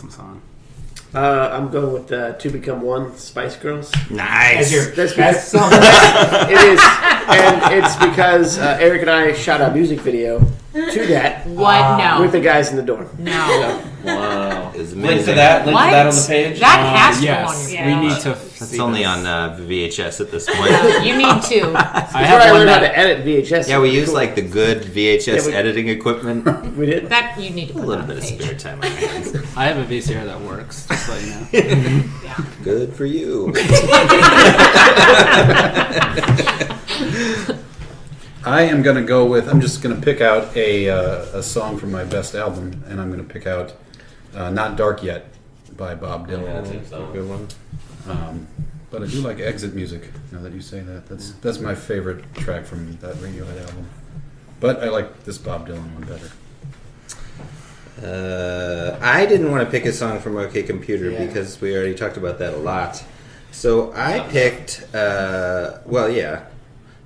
song. I'm going with To Become One, Spice Girls. Nice. As your That's best song. It is, and it's because Eric and I shot a music video to that What? No. with the guys in the dorm. No. Wow. It's Link to amazing. that. Link What? to that on the page. That has to Yes, go on your Yeah. we need to. That's only on VHS at this point. You need to. I That's where have I one learned how that to edit VHS. Yeah, we Pretty use cool. like the good VHS Yeah, we- editing equipment. We did. That you need to A put little on bit the of page. spare time on our hands. I have a VCR that works. Just so you know. Good for you. I am going to go with, I'm just going to pick out a song from my best album, and I'm going to pick out Not Dark Yet by Bob Yeah, Dylan. that's a good one. But I do like Exit Music, now that you say that. That's my favorite track from that Radiohead album. But I like this Bob Dylan one better. I didn't want to pick a song from OK Computer Yeah. because we already talked about that a lot. So I picked,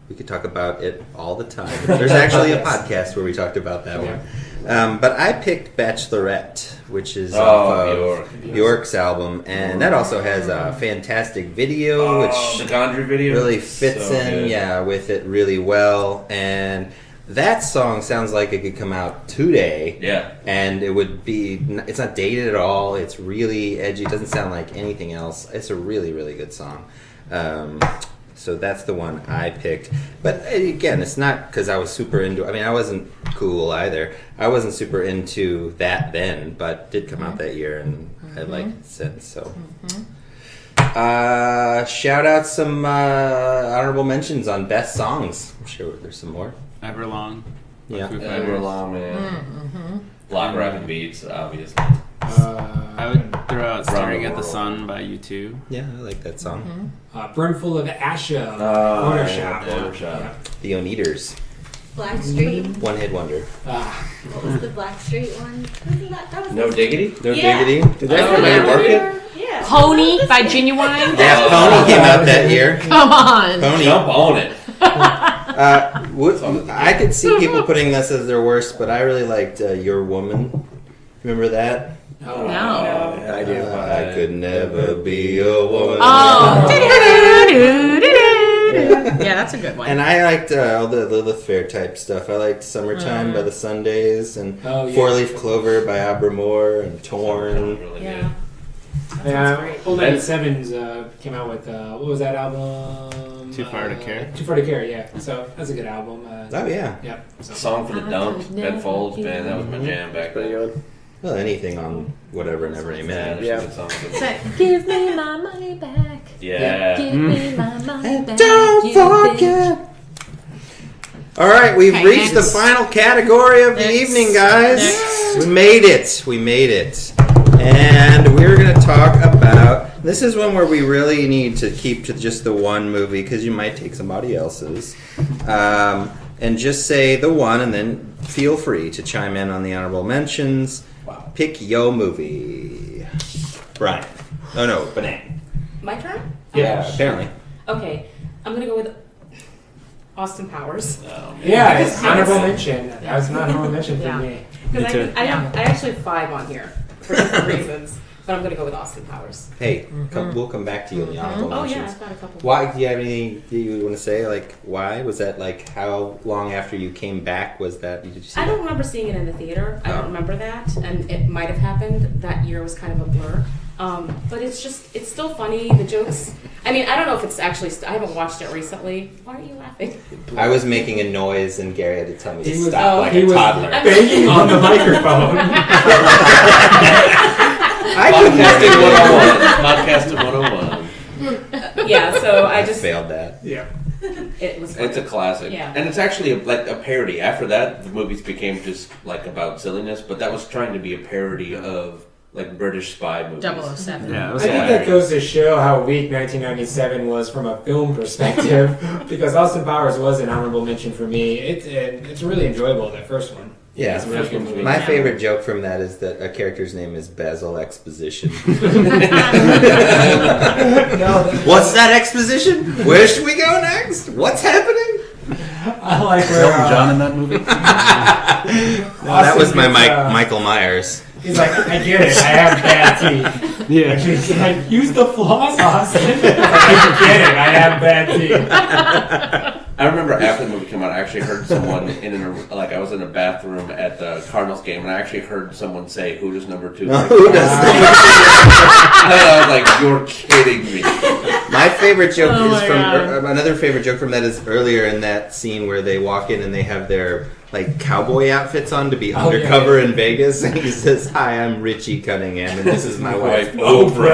we could talk about it all the time. There's actually a podcast where we talked about that one. But I picked Bachelorette, which is off of Bjork's album, and that also has a fantastic video, The which Gondry video really fits So in, good. with it really well. And that song sounds like it could come out today. Yeah. And it would be, it's not dated at all. It's really edgy. It doesn't sound like anything else. It's a really, really good song. So that's the one I picked. But again, it's not because I was super into. I mean, I wasn't cool either. I wasn't super into that then, but it did come out that year, and I liked it since. So, shout out some honorable mentions on best songs. I'm sure there's some more. Everlong. Yeah. Foo Yeah, Fighters. we're long, man. Block Rapping Beats, obviously. I would throw out Staring the at the World. Sun by U2. Yeah, I like that song. Brimful of Asha. Oh, Corner yeah, Shop. Corner Shop. Yeah. The Oneaters, Blackstreet. One Hit Wonder. What was the Blackstreet one? Wasn't that was No Diggity? No Yeah. Diggity. Did that Everybody work it? Yeah. Pony by Genuine. Yeah, Pony came out that year. Come on. Pony. Jump on it. I could see people putting this as their worst, but I really liked Your Woman. Remember that? Oh, No. I do. I could never be a woman. Oh. Yeah, that's a good one. And I liked all the Lilith Fair type stuff. I liked Summertime by the Sundays and Oh, yeah. Four Leaf Clover by Abra Moore and Torn. Really Yeah. Yeah, Full 97s came out with, what was that album? Too Far to Care? Too Far to Care, yeah. So that's a good album. Oh, yeah. Yep. So. Song for the Dump, Ben Folds Band, that was my jam back Pretty then. good. Well, anything on whatever Never Amen. Yeah, Yeah. there's some good songs. So, give me my money back. Yeah. Give me my money back. Don't you bitch. forget. All right, we've Okay, reached next. the final category of the Next. evening, guys. Next. We made it. We made it. And we're going to talk about. This is one where we really need to keep to just the one movie because you might take somebody else's. And just say the one, and then feel free to chime in on the honorable mentions. Wow. Pick yo movie. Brian. Oh, no, Banana. My turn? Yeah. Apparently. Okay, I'm gonna go with Austin Powers. Yeah, it's honorable mention. That was an honorable mention for Yeah. me. Because Me too. I actually have 5 on here for different reasons, but I'm gonna go with Austin Powers. Hey, we'll come back to you in the honorable Oh yeah, mentions. I've got a couple. Why? Do you have anything you want to say? Like, why was that? Like, how long after you came back was that? Did you see? I that? don't remember seeing it in the theater. I Oh. don't remember that, and it might have happened. That year was kind of a blur. But it's still funny. The jokes. I mean, I don't know if it's actually. I haven't watched it recently. Why are you laughing? I was making a noise, and Gary had to tell me to He was- stop like he a was toddler. banging on the microphone. I couldn't Podcasting 101. Yeah. So I I just. failed that. Yeah. It was. It's a classic. Yeah. And it's actually like a parody. After that, the movies became just like about silliness, but that was trying to be a parody of like British spy movies. 007. Yeah, it I was think Yeah. that goes to show how weak 1997 was from a film perspective, because Austin Powers was an honorable mention for me. It's really enjoyable, that first one. Yeah. It's a really good movie. My favorite joke from that is that a character's name is Basil Exposition. What's that exposition? Where should we go next? What's happening? I like Is where Elton John in that movie? That was my gets, Michael Myers. He's like, I get it, I have bad teeth. Yeah. He's like, use the floss, Austin. I get it, I have bad teeth. I remember after the movie came out, I actually heard someone like I was in a bathroom at the Cardinals game, and I actually heard someone say, "Who does number 2?" No, who does And I was like, "You're kidding me!" My favorite joke Oh is my from God. another favorite joke from that is earlier in that scene where they walk in and they have their like cowboy outfits on to be Oh, undercover yeah. in Vegas, and he says, "Hi, I'm Richie Cunningham, and this is my wife Wife, Oprah."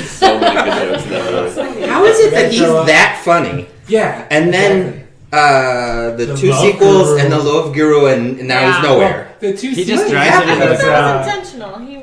So many good jokes in that movie. How is it that he's that funny? Yeah. And then the The two Love sequels Guru. and the Love Guru, and now Yeah. he's nowhere. The two He just seasons drives it happened into the was, That was intentional. He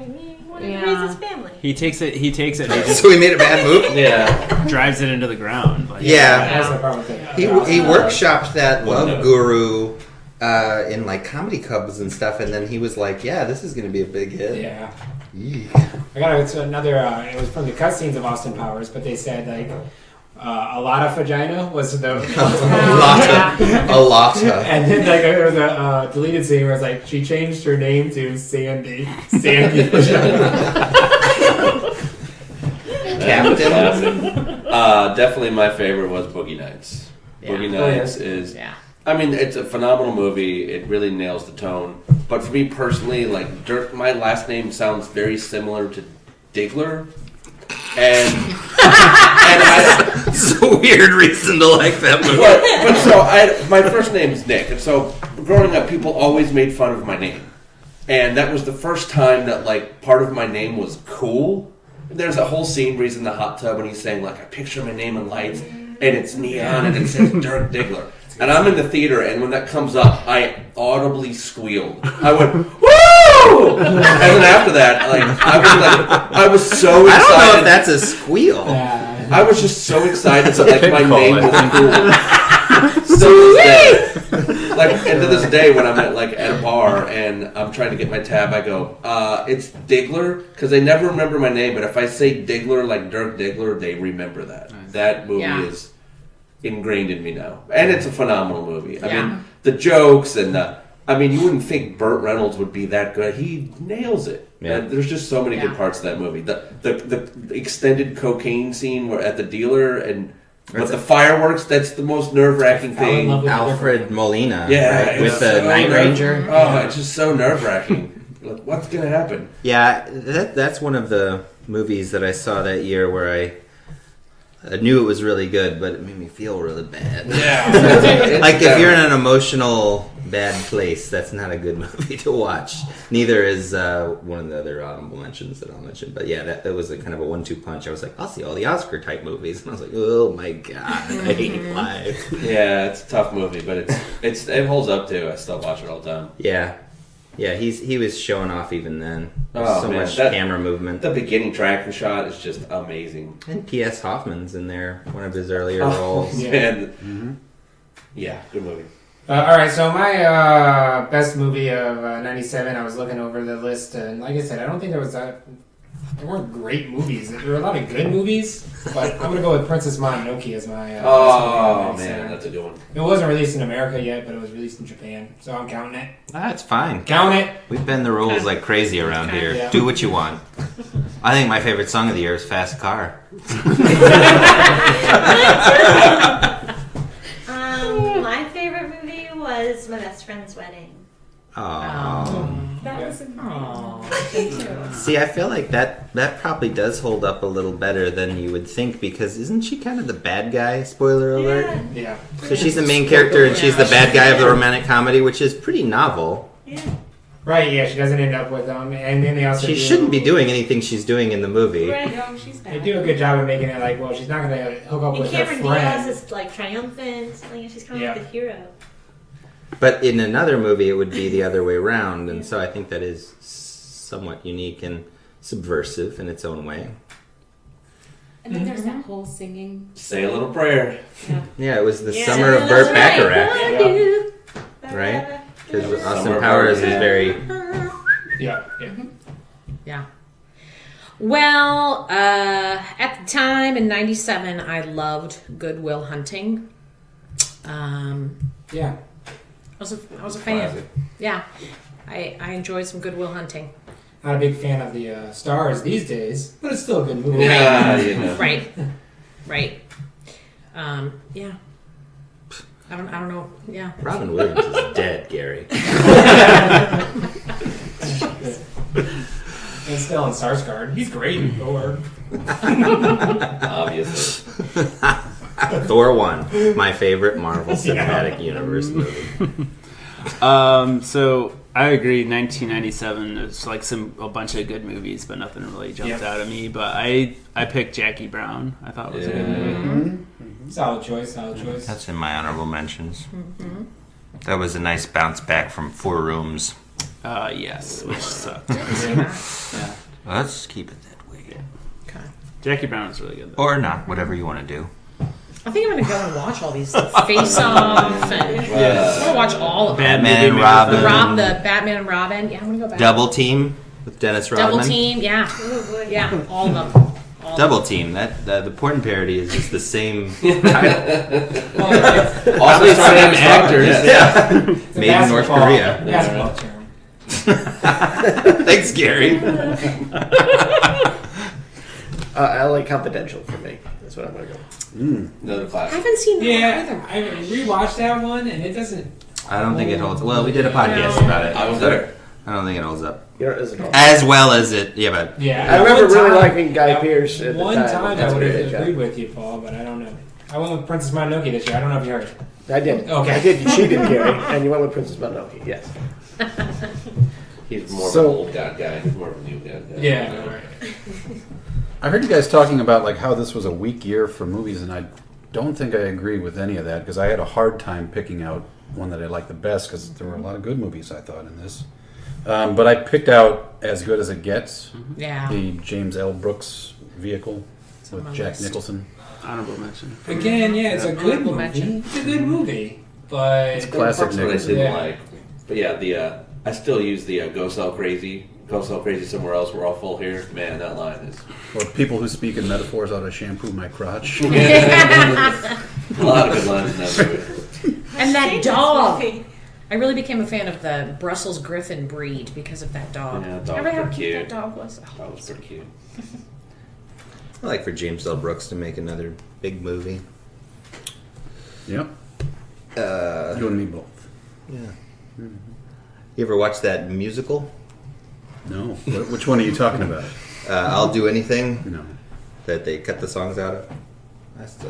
wanted to raise his family. He takes it. He just So he made a bad move. Yeah, drives it into the ground. Like, Yeah. That's the problem with it. He workshopped that Love Guru in like comedy clubs and stuff, and then he was like, "Yeah, this is going to be a big hit." Yeah. Eek. I got it's another. It was from the cutscenes of Austin Powers, but they said like a lot of vagina was the a lot of. and then like there was a deleted scene where it's like she changed her name to Sandy vagina. Captain. definitely my favorite was Boogie Nights. Yeah. Boogie Oh, yeah. Nights is. Yeah. I mean, it's a phenomenal movie. It really nails the tone. But for me personally, like Dirk, my last name sounds very similar to Diggler. It's a weird reason to like that movie. But so my first name is Nick, and so growing up, people always made fun of my name, and that was the first time that like part of my name was cool. There's a whole scene where he's in the hot tub and he's saying like, I picture my name in lights, and it's neon and it says Dirk Diggler, and I'm in the theater, and when that comes up, I audibly squealed. I went woo, and then after that, I was so excited. I don't know if that's a squeal. I was just so excited that like my name was cool. Still to this day, like, and to this day, when I'm at a bar and I'm trying to get my tab, I go, "It's Diggler," because they never remember my name. But if I say Diggler, like Dirk Diggler, they remember that. Nice. That movie is ingrained in me now, and it's a phenomenal movie. I mean, the jokes and you wouldn't think Burt Reynolds would be that good. He nails it. Yeah. There's just so many good parts of that movie. The extended cocaine scene where at the dealer and with the fireworks, that's the most nerve-wracking thing. Alfred Molina, right? With the Night Ranger. Oh, it's just so nerve-wracking. Like, what's going to happen? Yeah, that's one of the movies that I saw that year where I knew it was really good, but it made me feel really bad. Yeah. Like, if you're in an emotional bad place, that's not a good movie to watch. Neither is one of the other honorable mentions that I'll mention. But yeah, that was a kind of a 1-2 punch. I was like, I'll see all the Oscar type movies, and I was like, oh my god, I hate life. Yeah, it's a tough movie, but it holds up too. I still watch it all the time. Yeah, he was showing off even then. Much camera movement. The beginning tracking shot is just amazing. And P.S. Hoffman's in there, one of his earlier roles. Yeah, good movie. All right, so my best movie of '97. I was looking over the list, and like I said, I don't think there weren't great movies. There were a lot of good movies, but I'm gonna go with Princess Mononoke as my. Man, that's a good one. It wasn't released in America yet, but it was released in Japan, so I'm counting it. That's fine. Count it. We bend the rules like crazy around here. Yeah. Do what you want. I think my favorite song of the year is Fast Car. My favorite movie was My Best Friend's Wedding. That was amazing. See, I feel like that probably does hold up a little better than you would think, because isn't she kind of the bad guy? Spoiler alert. Yeah. So she's the main character, and she's the bad guy of the romantic comedy, which is pretty novel. Yeah. Right. Yeah. She doesn't end up with them, and then they also. She shouldn't be doing anything she's doing in the movie. Right. No, she's bad. They do a good job of making it like, well, she's not going to hook up And with her Cameron friend. Diaz is like triumphant. Like, she's kind of like the hero. But in another movie, it would be the other way around, and so I think that is somewhat unique and subversive in its own way. And then there's that whole singing. Say a little prayer. Yeah, it was the summer of Burt Bacharach, Yeah. right? Because Austin Powers is very... Yeah. Yeah. Well, at the time in '97, I loved Good Will Hunting. Yeah. I was a fan. Classic. Yeah, I enjoyed some Good Will Hunting. Not a big fan of the stars these days, but it's still a good movie. Yeah, you know. Right. Yeah. I don't know. Yeah. Robin Williams is dead, Gary. And still in Skarsgård. He's great in Thor. Obviously. Thor 1, my favorite Marvel Cinematic Universe movie. So I agree. 1997 is like a bunch of good movies, but nothing really jumped out at me. But I picked Jackie Brown. I thought it was a good movie. Solid choice. That's in my honorable mentions. That was a nice bounce back from 4 Rooms. Yes, which sucked. Yeah. Let's keep it that way. Okay. Jackie Brown is really good, though. Or not, whatever you want to do. I think I'm gonna go and watch all these Face Off, and I'm gonna watch all of them. Batman and Robin. The Batman and Robin. Yeah, I'm gonna go back. Double Team with Dennis Rodman. Double Team. Yeah. Oh, boy. Yeah. All of them. Double Team. That the porn parody is just the same title. All the same actors. Yeah. Made in North Korea. Basketball term. Thanks, Gary. LA Confidential for me. That's what I'm going to go. Another I classic. haven't seen that Yeah, either. I rewatched that one, and it doesn't. I don't think it holds. Well, we did a podcast about it. I was there. I don't think it holds up You know, it isn't all- as well as it. Yeah, but Yeah, I remember one really time- liking Guy at Pearce at the one time. time. That's I a would great have job. agreed with you, Paul, but I don't know. I went with Princess Mononoke this year. I don't know if you heard it. I did. Okay. I did. She did, Gary, and you went with Princess Mononoke. Yes. He's more So- of an old guy. He's more of a new guy. Yeah. Right. I heard you guys talking about like how this was a weak year for movies, and I don't think I agree with any of that because I had a hard time picking out one that I liked the best because there were a lot of good movies I thought in this. But I picked out As Good as It Gets, Yeah. the James L. Brooks vehicle on my with Jack list. Nicholson. Honorable mention. Again, yeah, it's a good Honorable movie. mention. It's a good movie, but It's classic That's what I Nicholson. didn't Yeah. like. But yeah, I still use the Go Sell Crazy. Go Sell Crazy somewhere else. We're all full here. Man, that line is Or people who speak in metaphors ought to shampoo my crotch. a lot of good lines in that movie. And that Shane, dog. that's movie. I really became a fan of the Brussels Griffin breed because of that dog. Yeah, that dog Remember was how pretty cute cute. that dog was? Oh, That was pretty cute. I like for James L. Brooks to make another big movie. Yep. You and me both. Yeah. You ever watch that musical? No. Which one are you talking about? I'll Do Anything, No. that they cut the songs out of.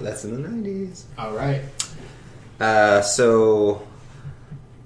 That's in the 90s. all right. So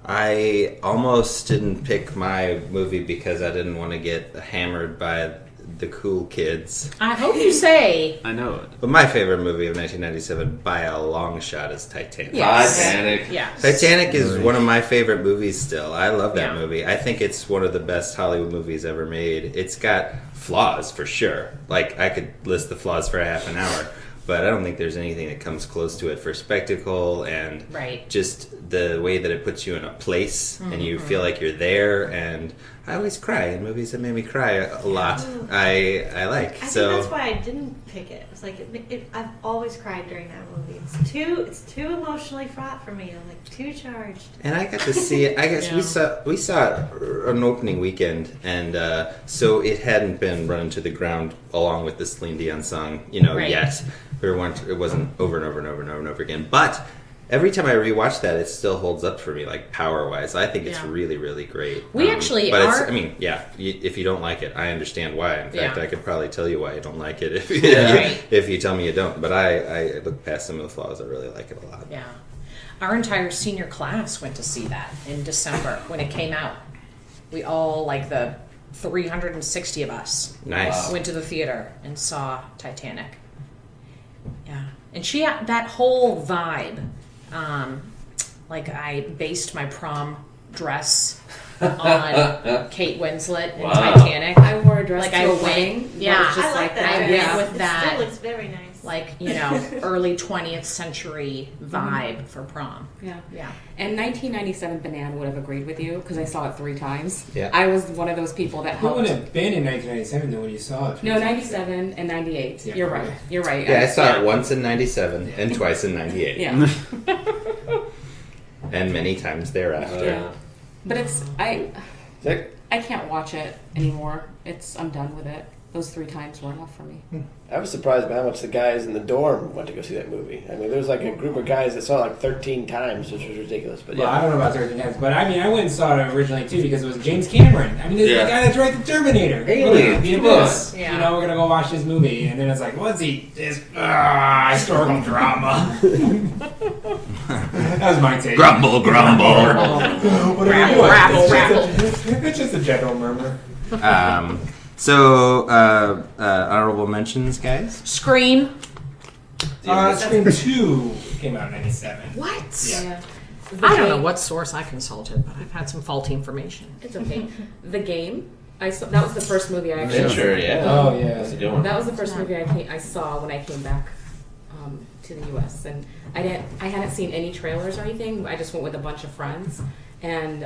I almost didn't pick my movie because I didn't want to get hammered by the cool kids. I hope you say. I know it. But my favorite movie of 1997 by a long shot is Titanic. Yes. Titanic. Yes. Titanic is one of my favorite movies still. I love that Yeah. movie. I think it's one of the best Hollywood movies ever made. It's got flaws for sure. Like, I could list the flaws for a half an hour, but I don't think there's anything that comes close to it for spectacle and Right. just the way that it puts you in a place and you feel like you're there. And I always cry in movies that make me cry a lot. I like. I So think that's why I didn't pick it. It's like I've always cried during that movie. It's too emotionally fraught for me. I'm like too charged. And I got to see it. I guess we saw it an opening weekend, and so it hadn't been run into the ground along with the Celine Dion song, Right. yet. It wasn't over and over and over and over and over again. But every time I rewatch that, it still holds up for me, like power-wise. I think it's Yeah. really, really great. We actually but are- It's, I mean, yeah. If you don't like it, I understand why. In fact, Yeah. I could probably tell you why you don't like it if Right. if you tell me you don't. But I look past some of the flaws. I really like it a lot. Yeah. Our entire senior class went to see that in December when it came out. We all, like the 360 of us, Nice. went to the theater and saw Titanic. Yeah. And she had that whole vibe. Like I based my prom dress on Kate Winslet in Wow. Titanic. I wore a dress Like to I a went- wedding. yeah. That was just I like that. I dress. went with It that. still looks very nice. Like, early 20th century vibe for prom. Yeah. Yeah. And 1997 Banana would have agreed with you because I saw it 3 times. Yeah. I was one of those people that Who would helped. have been in 1997 though when you saw it? No, 97 and 98. Yeah. You're right. You're right. Yeah, I saw it once in 97 and twice in 98. Yeah. And many times thereafter. Yeah. But it's I Zach? can't watch it anymore. I'm done with it. Those 3 times were enough for me. I was surprised by how much the guys in the dorm went to go see that movie. I mean, there was like a group of guys that saw it like 13 times, which was ridiculous. But Well, I yeah, don't know about 13 times, but I mean, I went and saw it originally too because it was James Cameron. I mean, this is Yeah. the guy that's right the Terminator. Aliens, The come Abyss. on. Yeah. We're gonna go watch this movie, and then it's like, what's he? This historical drama. That was my take. Grumble, grumble. What are you Rabble, doing? rabble. It's just a general murmur. So, honorable mentions, guys. Scream. Scream 2 came out in 97. What? Yeah. I don't know what source I consulted, but I've had some faulty information. It's okay. The Game. That was the first movie I actually. Venture, yeah. Oh, yeah. That's a good one. That was the first movie I saw when I came back to the U.S. and I hadn't seen any trailers or anything. I just went with a bunch of friends, and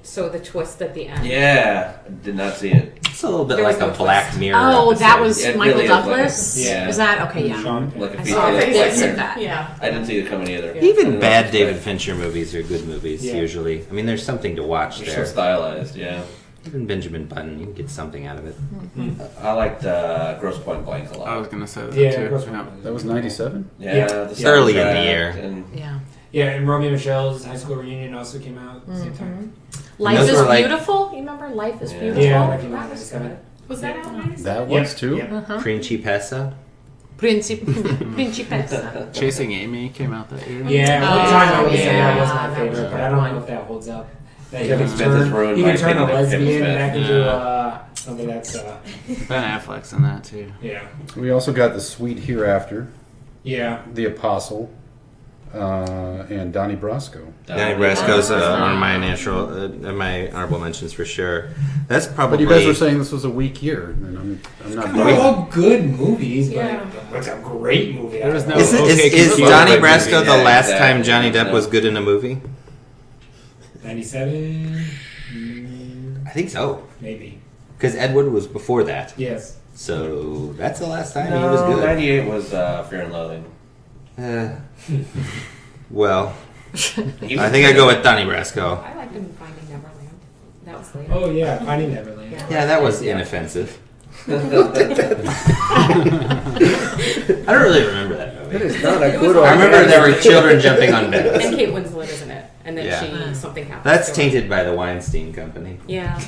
so the twist at the end. Yeah, I did not see it. It's a little bit There like was a no Black twist. Mirror. Oh, that episode. was Yeah, it Michael really is like a- Douglas? yeah. Is that? Okay, yeah. Sean Penn. Like a I feature saw length bits like of that. Yeah. I didn't see it coming either. Yeah. I Even didn't know bad what to David expect. Fincher movies are good movies, Yeah. usually. I mean, there's something to watch They're so there. stylized, yeah. Even Benjamin Button, you can get something out of it. I liked Gross Point Blank a lot. I was gonna say that Yeah, too. Gross Yeah. That was 97? Yeah, Yeah. the Early in the soundtrack year. And Yeah. Yeah, and Romeo and Michelle's high school reunion also came out at the same time. Life those is were like- beautiful. You remember Life is Yeah. Beautiful? Yeah, that came out That in was 97. good. Was that out in 97? That was too. Yep. Principessa. Principessa. Chasing Amy came out that year. Yeah, Oh, one time I would say yeah, that was my that was favorite, but I don't know if that holds up. That Kevin you can Smith has turn, ruined you my can turn a opinion of Kevin lesbian Smith. back into Yeah. something that's Ben Affleck's in that too. yeah. We also got The Sweet Hereafter, Yeah. The Apostle, and Donnie Brasco. Danny Brasco's one of my honorable mentions for sure. That's probably. But you guys were saying this was a weak year, and I'm not. They're all good movies, but Yeah. it's a great movie. There was no- Is Okay, Donnie Computer. Brasco the Yeah, last exactly. time Johnny Depp No. was good in a movie? 97? I think so. Maybe. Because Ed Wood was before that. Yes. So that's the last time he was No, good. 98 was Fear and Loathing. Well, He I was think I good. go with Donnie Brasco. I liked him in Finding Neverland. That was later. Oh yeah, Finding Neverland. Yeah, that was inoffensive. I don't really remember that That movie. is not a It good was- I remember organic- there were children jumping on And beds. Kate Winslet is in it. And then Yeah. something happens. That's to her. tainted by the Weinstein Company. Yeah.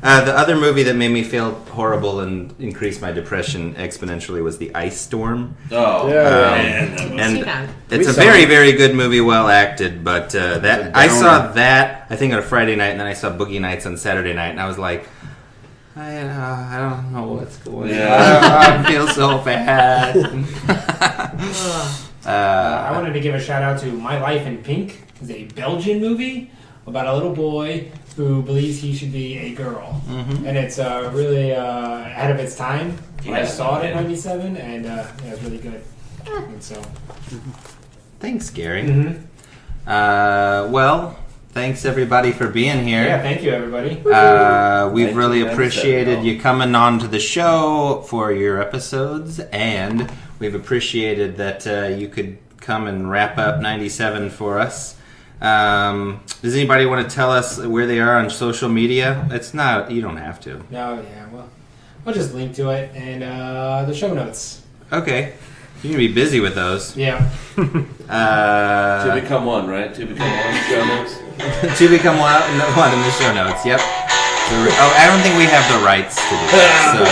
The other movie that made me feel horrible and increased my depression exponentially was The Ice Storm. Oh, Yeah. man. that was- And See that. it's We a saw very, it. very good movie, well acted. But that I downer. saw that I think on a Friday night, and then I saw Boogie Nights on Saturday night, and I was like, I don't know what's going on. Yeah. I feel so bad. I wanted to give a shout out to My Life in Pink. It's a Belgian movie about a little boy who believes he should be a girl, and it's really ahead of its time. I Yeah, saw it in yeah. '97, and yeah, it's really good. And so, Thanks, Gary. mhm. Well, thanks everybody for being here. Yeah, thank you, everybody. We've really 1997, appreciated y'all. you coming on to the show for your episodes, and we've appreciated that you could come and wrap up 97 for us. Does anybody want to tell us where they are on social media? It's not, you don't have to. No, yeah, well, I'll just link to it and the show notes. Okay. You're going to be busy with those. Yeah. Two become one, right? Two become one show notes. To become one in the show notes, yep. I don't think we have the rights to do that. So.